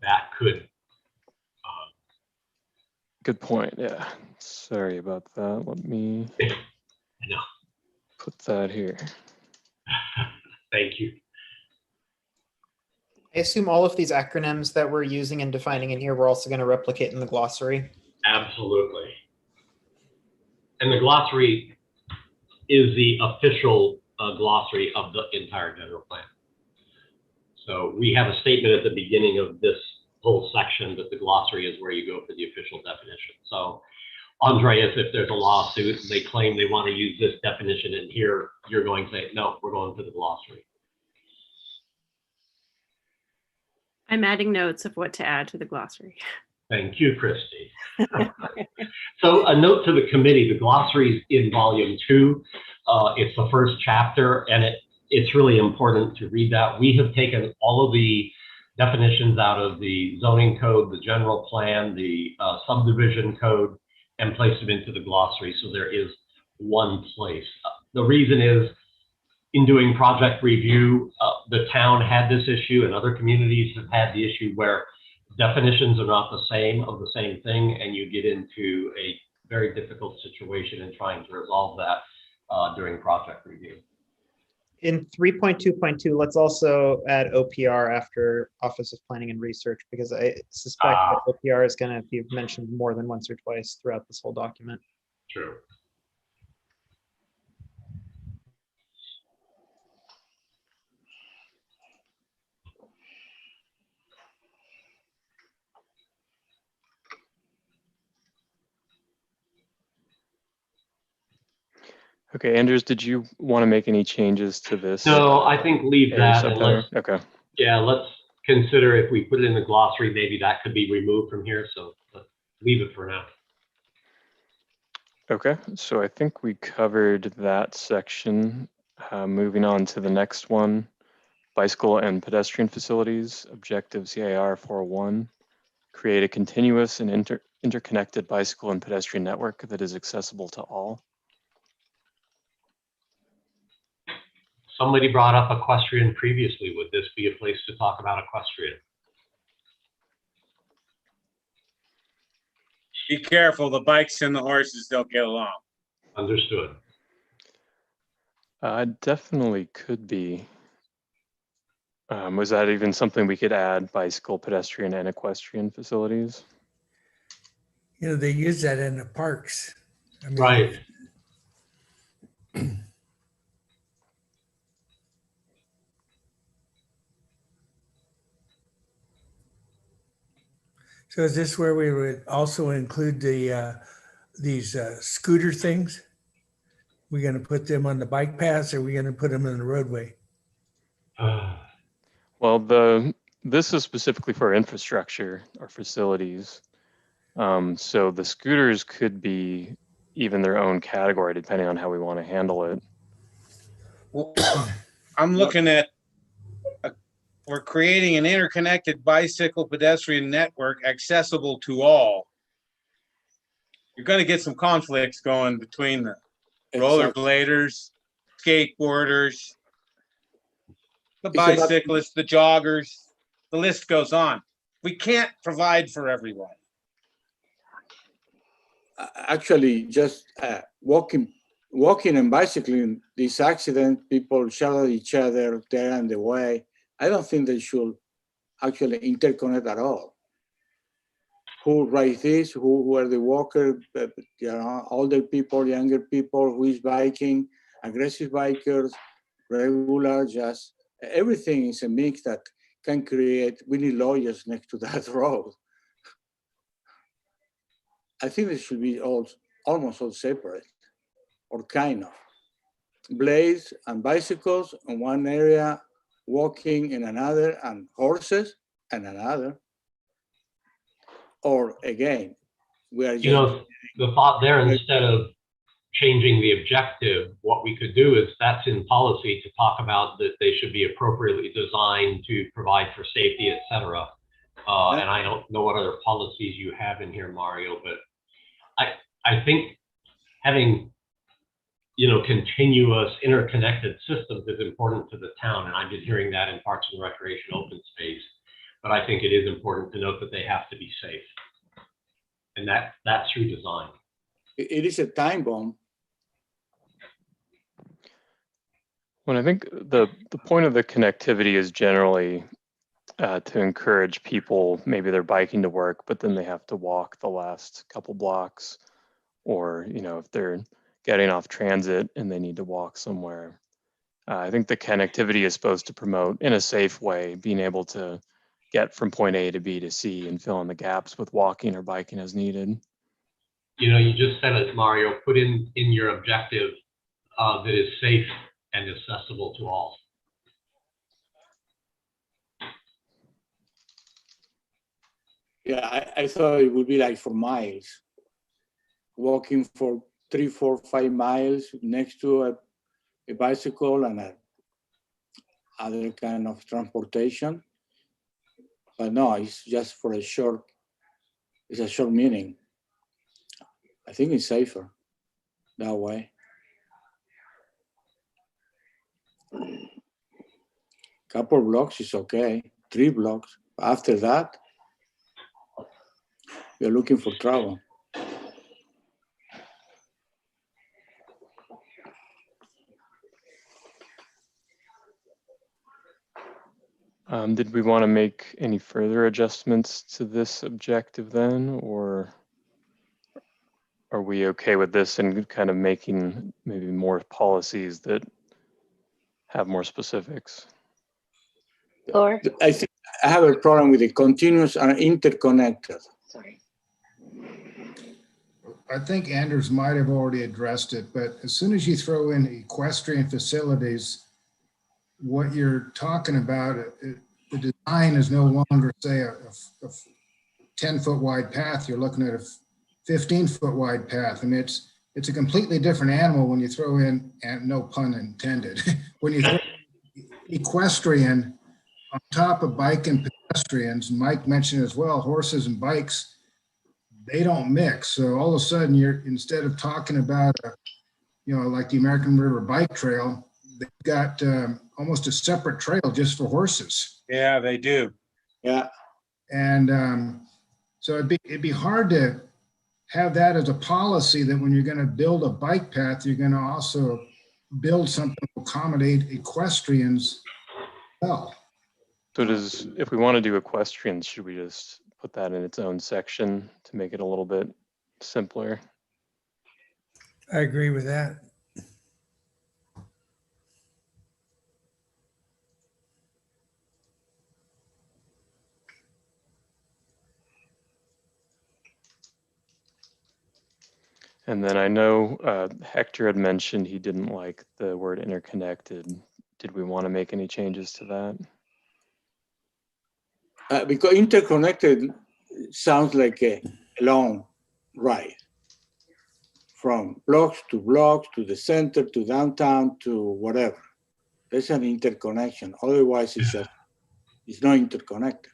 that could. Good point. Yeah. Sorry about that. Let me put that here. Thank you. I assume all of these acronyms that we're using and defining in here, we're also going to replicate in the glossary. Absolutely. And the glossary is the official glossary of the entire general plan. So we have a statement at the beginning of this whole section, but the glossary is where you go for the official definition. So Andreas, if there's a lawsuit and they claim they want to use this definition in here, you're going to say, no, we're going to the glossary. I'm adding notes of what to add to the glossary. Thank you, Christy. So a note to the committee, the glossary is in volume 2. It's the first chapter, and it's really important to read that. We have taken all of the definitions out of the zoning code, the general plan, the subdivision code, and placed them into the glossary. So there is one place. The reason is, in doing project review, the town had this issue and other communities have had the issue where definitions are not the same of the same thing, and you get into a very difficult situation in trying to resolve that during project review. In 3.2.2, let's also add OPR after Office of Planning and Research, because I suspect that OPR is going to be mentioned more than once or twice throughout this whole document. True. Okay, Andrews, did you want to make any changes to this? No, I think leave that. And okay. Yeah, let's consider if we put it in the glossary, maybe that could be removed from here. So let's leave it for now. Okay, so I think we covered that section. Moving on to the next one, bicycle and pedestrian facilities, objective CAR 401, create a continuous and interconnected bicycle and pedestrian network that is accessible to all. Somebody brought up equestrian previously. Would this be a place to talk about equestrian? Be careful, the bikes and the horses don't get along. Understood. Definitely could be. Was that even something we could add, bicycle, pedestrian, and equestrian facilities? You know, they use that in the parks. I mean, Right. So is this where we would also include these scooter things? We're going to put them on the bike paths, or are we going to put them in the roadway? Well, this is specifically for infrastructure or facilities. So the scooters could be even their own category depending on how we want to handle it. Well, I'm looking at, we're creating an interconnected bicycle pedestrian network accessible to all. You're going to get some conflicts going between the rollerbladers, skateboarders, the bicyclists, the joggers, the list goes on. We can't provide for everyone. Actually, just walking and bicycling, this accident, people shout at each other there on the way. I don't think they should actually interconnect at all. Who rides this? Who are the walkers? You know, older people, younger people, who is biking, aggressive bikers, regular, just everything is a mix that can create. We need lawyers next to that road. I think they should be almost all separate, or kind of. Blades and bicycles in one area, walking in another, and horses in another. Or again, we are just... You know, the thought there, instead of changing the objective, what we could do is, that's in policy to talk about that they should be appropriately designed to provide for safety, et cetera. And I don't know what other policies you have in here, Mario, but I think having, you know, continuous interconnected systems is important to the town. And I've been hearing that in Parks and Recreation open space, but I think it is important to note that they have to be safe. And that's through design. It is a time bomb. Well, I think the point of the connectivity is generally to encourage people, maybe they're biking to work, but then they have to walk the last couple blocks, or, you know, if they're getting off transit and they need to walk somewhere. I think the connectivity is supposed to promote, in a safe way, being able to get from point A to B to C and fill in the gaps with walking or biking as needed. You know, you just said it, Mario, put in your objective that is safe and accessible to all. Yeah, I thought it would be like for miles, walking for 3, 4, 5 miles next to a bicycle and other kind of transportation. But no, it's just for it's a short meaning. I think it's safer that way. Couple blocks is okay, 3 blocks. After that, you're looking for trouble. Did we want to make any further adjustments to this objective then, or are we okay with this and kind of making maybe more policies that have more specifics? Or, I think I have a problem with the continuous and interconnected. sorry. I think Anders might have already addressed it, but as soon as you throw in equestrian facilities, what you're talking about, the design is no longer, say, a 10-foot wide path. You're looking at a 15-foot wide path. I mean, it's a completely different animal when you throw in, and no pun intended, when you throw equestrian on top of bike and pedestrians. Mike mentioned as well, horses and bikes, they don't mix. So all of a sudden instead of talking about, like the American River Bike Trail, they've got almost a separate trail just for horses. Yeah, they do. Yeah. And so it'd be hard to have that as a policy that when you're going to build a bike path, you're going to also build something to accommodate equestrians well. So if we want to do equestrians, should we just put that in its own section to make it a little bit simpler? I agree with that. And then I know Hector had mentioned he didn't like the word interconnected. Did we want to make any changes to that? Because interconnected sounds like a long ride from blocks to the center to downtown to whatever. There's an interconnection. Otherwise, it's not interconnected.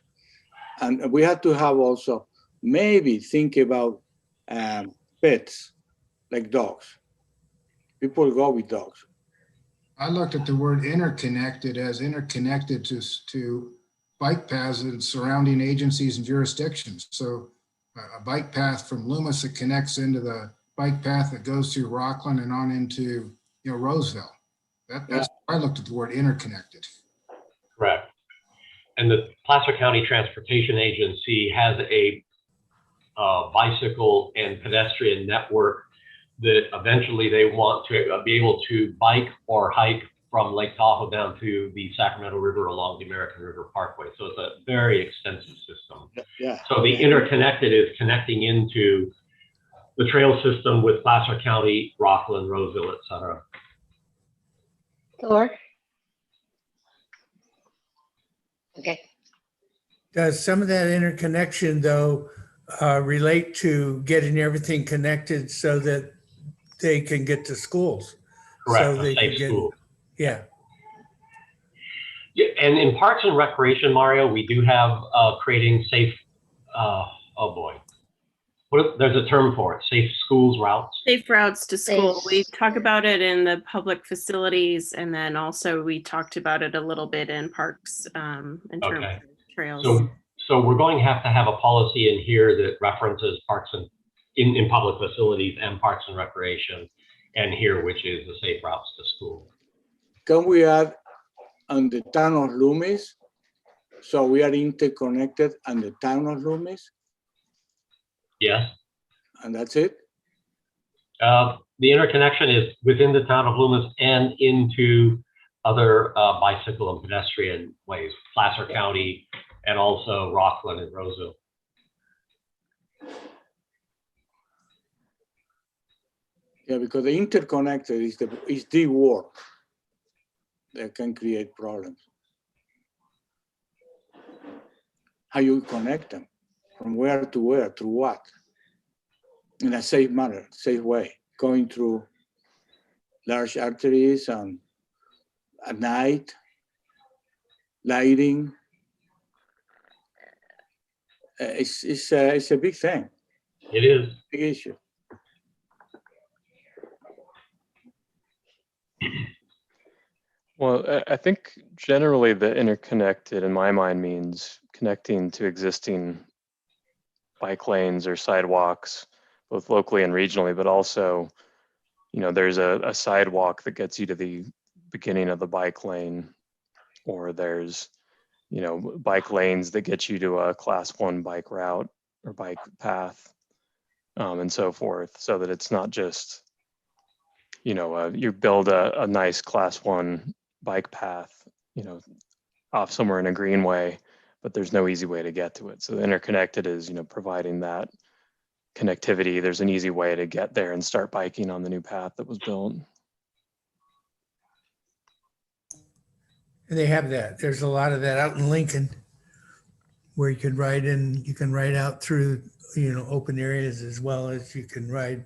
And we have to have also maybe think about pets like dogs. People go with dogs. I looked at the word interconnected as interconnected to bike paths and surrounding agencies and jurisdictions. So a bike path from Loomis that connects into the bike path that goes through Rockland and on into Roseville. That's I looked at the word interconnected. Correct. And the Placer County Transportation Agency has a bicycle and pedestrian network that eventually they want to be able to bike or hike from Lake Tahoe down to the Sacramento River along the American River Parkway. So it's a very extensive system. Yeah. So the interconnected is connecting into the trail system with Placer County, Rockland, Roseville, et cetera. Thor? Okay. Does some of that interconnection, though, relate to getting everything connected so that they can get to schools? Correct, So a they safe can get, school. yeah. Yeah, and in Parks and Recreation, Mario, we do have creating safe, oh boy, there's a term for it, safe schools routes. Safe routes to school. We talk about it in the public facilities, and then also we talked about it a little bit in parks in terms of trails. So we're going to have a policy in here that references parks and in public facilities and Parks and Recreation, and here, which is the safe routes to school. Can we add on the town of Loomis? So we are interconnected on the town of Loomis? Yes. And that's it? The interconnection is within the town of Loomis and into other bicycle and pedestrian ways, Placer County and also Rockland and Roseville. Yeah, because the interconnected is the word that can create problems. How you connect them, from where to where, through what? In a safe manner, safe way, going through large arteries and at night, lighting. It's a big thing. It is. Big issue. Well, I think generally the interconnected in my mind means connecting to existing bike lanes or sidewalks, both locally and regionally, but also, there's a sidewalk that gets you to the beginning of the bike lane, or there's, bike lanes that get you to a class 1 bike route or bike path, and so forth, so that it's not just, you build a nice class 1 bike path, off somewhere in a greenway, but there's no easy way to get to it. So the interconnected is, providing that connectivity. There's an easy way to get there and start biking on the new path that was built. And they have that. There's a lot of that out in Lincoln where you can ride in, you can ride out through, open areas as well as you can ride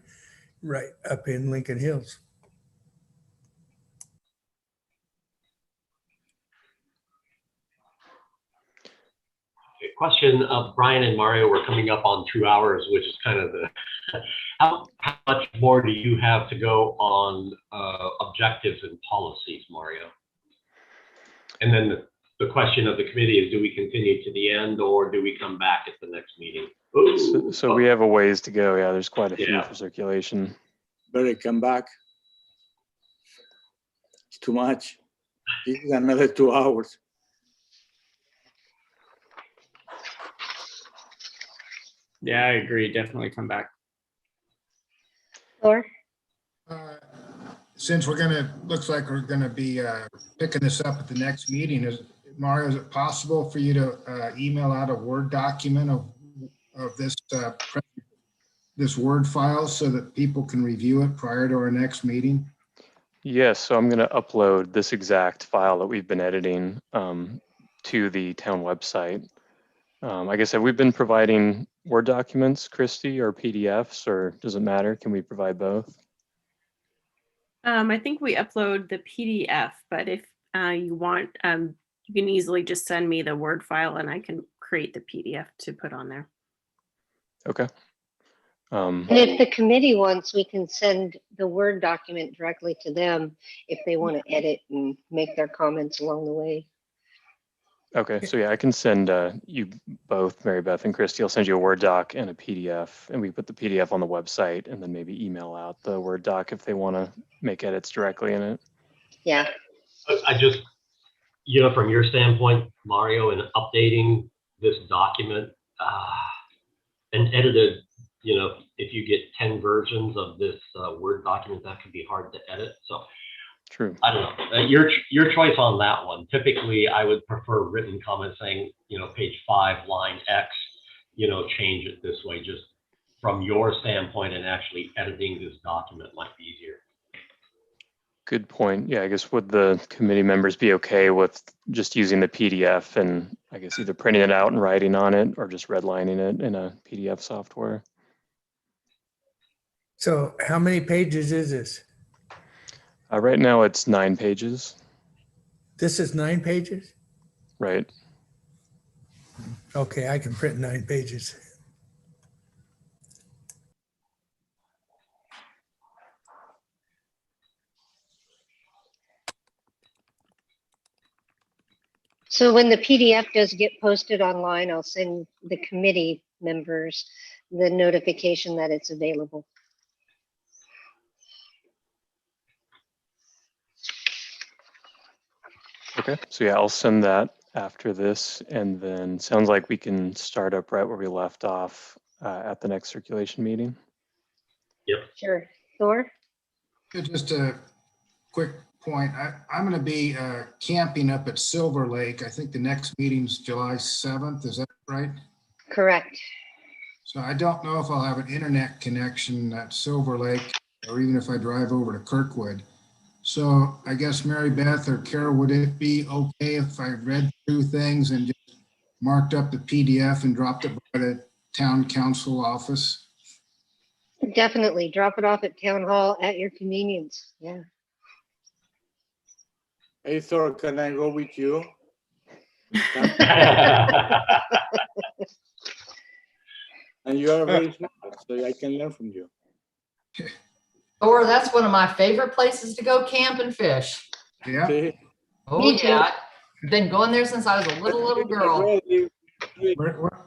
right up in Lincoln Hills. question of Brian and Mario. We're coming up on 2 hours, which is kind of the, how much more do you have to go on objectives and policies, Mario? And then the question of the committee is, do we continue to the end or do we come back at the next meeting? So we have a ways to go. Yeah, there's quite a few for circulation. Better come back. It's too much. This is another 2 hours. Yeah, I agree. Definitely come back. Or Since we're gonna, looks like we're gonna be picking this up at the next meeting, Mario, is it possible for you to email out a Word document of this this Word file so that people can review it prior to our next meeting? Yes, so I'm going to upload this exact file that we've been editing to the town website. I guess, have we been providing Word documents, Christy, or PDFs, or does it matter? Can we provide both? I think we upload the PDF, but if you want, you can easily just send me the Word file and I can create the PDF to put on there. Okay. And if the committee wants, we can send the Word document directly to them if they want to edit and make their comments along the way. Okay, so yeah, I can send you both, Mary Beth and Christy. I'll send you a Word doc and a PDF, and we put the PDF on the website, and then maybe email out the Word doc if they want to make edits directly in it. Yeah. I just, you know, from your standpoint, Mario, in updating this document, and edited, you know, if you get 10 versions of this Word document, that could be hard to edit. So true. I don't know. Your choice on that one. Typically, I would prefer written comments saying, you know, page 5, line X, you know, change it this way. Just from your standpoint, and actually editing this document might be easier. Good point. Yeah, I guess would the committee members be okay with just using the PDF and I guess either printing it out and writing on it or just redlining it in a PDF software? So how many pages is this? Right now it's 9 pages. This is 9 pages? Right. Okay, I can print 9 pages. So when the PDF does get posted online, I'll send the committee members the notification that it's available. Okay, so yeah, I'll send that after this, and then sounds like we can start up right where we left off at the next circulation meeting. Yep. Sure. Thor? Just a quick point. I'm going to be camping up at Silver Lake. I think the next meeting's July 7th. Is that right? Correct. So I don't know if I'll have an internet connection at Silver Lake or even if I drive over to Kirkwood. So I guess Mary Beth or Carol, would it be okay if I read through things and just marked up the PDF and dropped it by the town council office? Definitely. Drop it off at town hall at your convenience. Yeah. Hey, Thor, can I go with you? And you are very smart, so I can learn from you. Or that's one of my favorite places to go camp and fish. Yeah. Okay. Oh, Me too. yeah. Been going there since I was a little girl.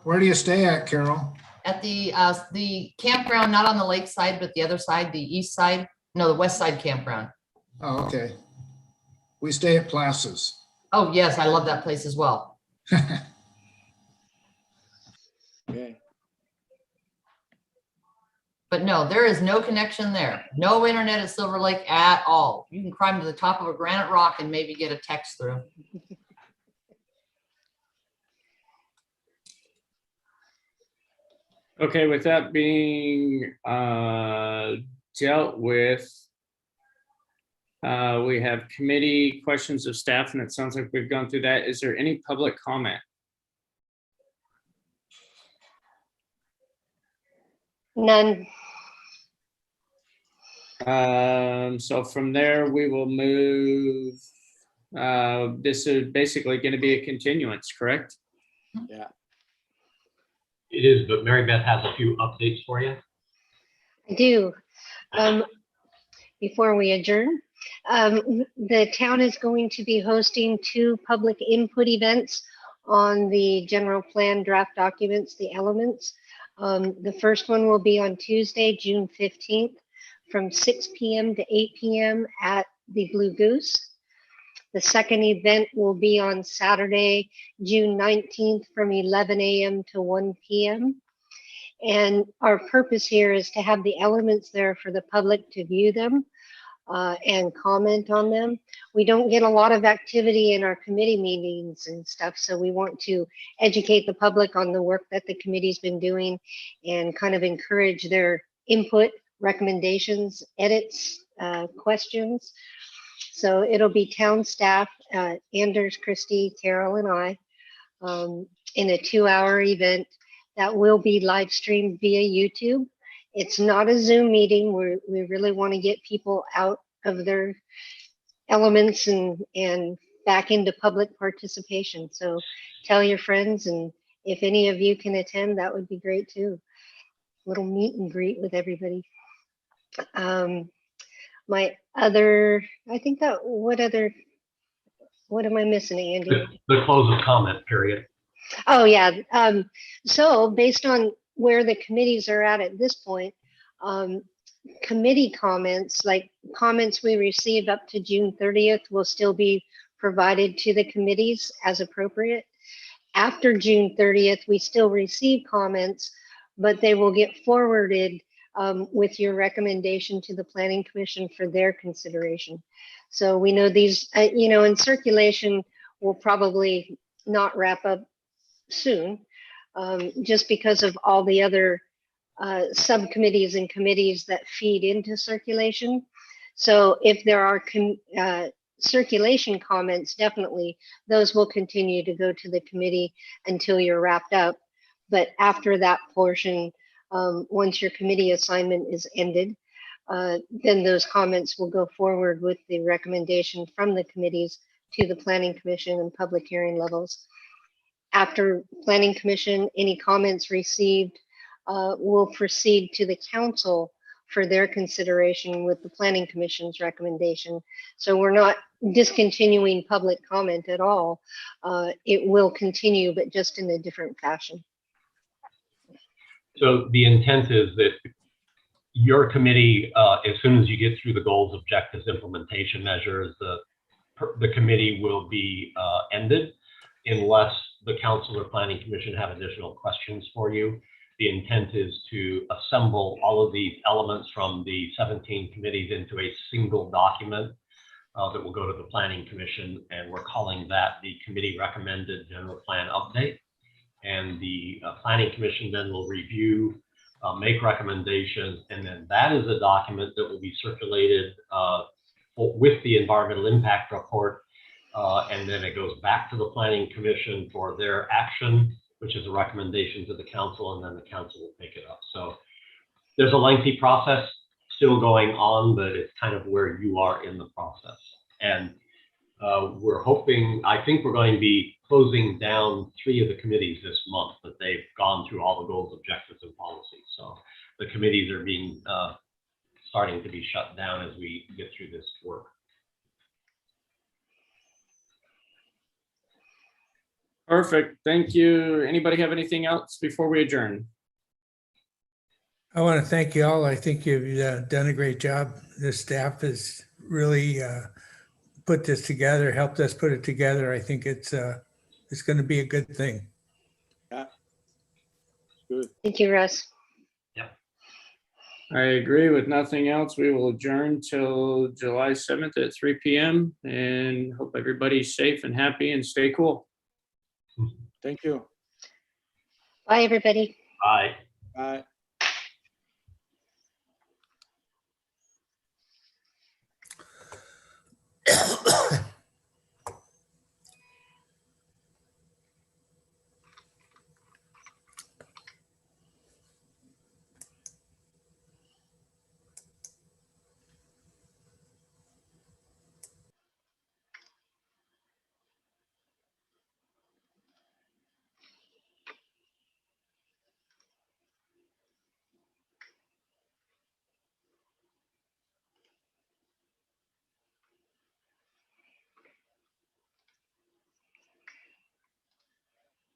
Where do you stay at, Carol? At the campground, not on the lake side, but the other side, the east side. No, the west side campground. Oh, okay. We stay at Places. Oh, yes, I love that place as well. Okay. But no, there is no connection there. No internet at Silver Lake at all. You can climb to the top of a granite rock and maybe get a text through. Okay, with that being dealt with, we have committee questions of staff, and it sounds like we've gone through that. Is there any public comment? None. So from there, we will move. This is basically going to be a continuance, correct? Yeah. It is, but Mary Beth has a few updates for you. I do. Before we adjourn, the town is going to be hosting 2 public input events on the general plan draft documents, the elements. The first one will be on Tuesday, June 15th from 6 p.m. to 8 p.m. at the Blue Goose. The second event will be on Saturday, June 19th from 11 a.m. to 1 p.m. And our purpose here is to have the elements there for the public to view them and comment on them. We don't get a lot of activity in our committee meetings and stuff, so we want to educate the public on the work that the committee's been doing and kind of encourage their input, recommendations, edits, questions. So it'll be town staff, Anders, Christy, Carol, and I, in a 2-hour event that will be live streamed via YouTube. It's not a Zoom meeting. We really want to get people out of their elements and back into public participation. So tell your friends, and if any of you can attend, that would be great too. Little meet and greet with everybody. My other, I think that, what am I missing, Andy? The close of comment period. Oh, yeah. So based on where the committees are at this point, committee comments, like comments we receive up to June 30th, will still be provided to the committees as appropriate. After June 30th, we still receive comments, but they will get forwarded with your recommendation to the Planning Commission for their consideration. So we know these, in circulation will probably not wrap up soon, just because of all the other subcommittees and committees that feed into circulation. So if there are circulation comments, definitely those will continue to go to the committee until you're wrapped up. But after that portion, once your committee assignment is ended, then those comments will go forward with the recommendation from the committees to the Planning Commission and public hearing levels. After Planning Commission, any comments received will proceed to the council for their consideration with the Planning Commission's recommendation. So we're not discontinuing public comment at all. It will continue, but just in a different fashion. So the intent is that your committee, as soon as you get through the goals, objectives, implementation measures, the committee will be ended unless the council or Planning Commission have additional questions for you. The intent is to assemble all of these elements from the 17 committees into a single document that will go to the Planning Commission, and we're calling that the Committee Recommended General Plan Update. And the Planning Commission then will review, make recommendations, and then that is a document that will be circulated with the environmental impact report, and then it goes back to the Planning Commission for their action, which is a recommendation to the council, and then the council will pick it up. So there's a lengthy process still going on, but it's kind of where you are in the process. And we're hoping, I think we're going to be closing down 3 of the committees this month, that they've gone through all the goals, objectives, and policies. So the committees are being starting to be shut down as we get through this work. Perfect. Thank you. Anybody have anything else before we adjourn? I want to thank you all. I think you've done a great job. The staff has really put this together, helped us put it together. I think it's going to be a good thing. Yeah. Good. Thank you, Russ. I agree. With nothing else, we will adjourn till July 7th at 3 p.m. and hope everybody's safe and happy and stay cool. Thank you. Bye, everybody. Bye. Bye.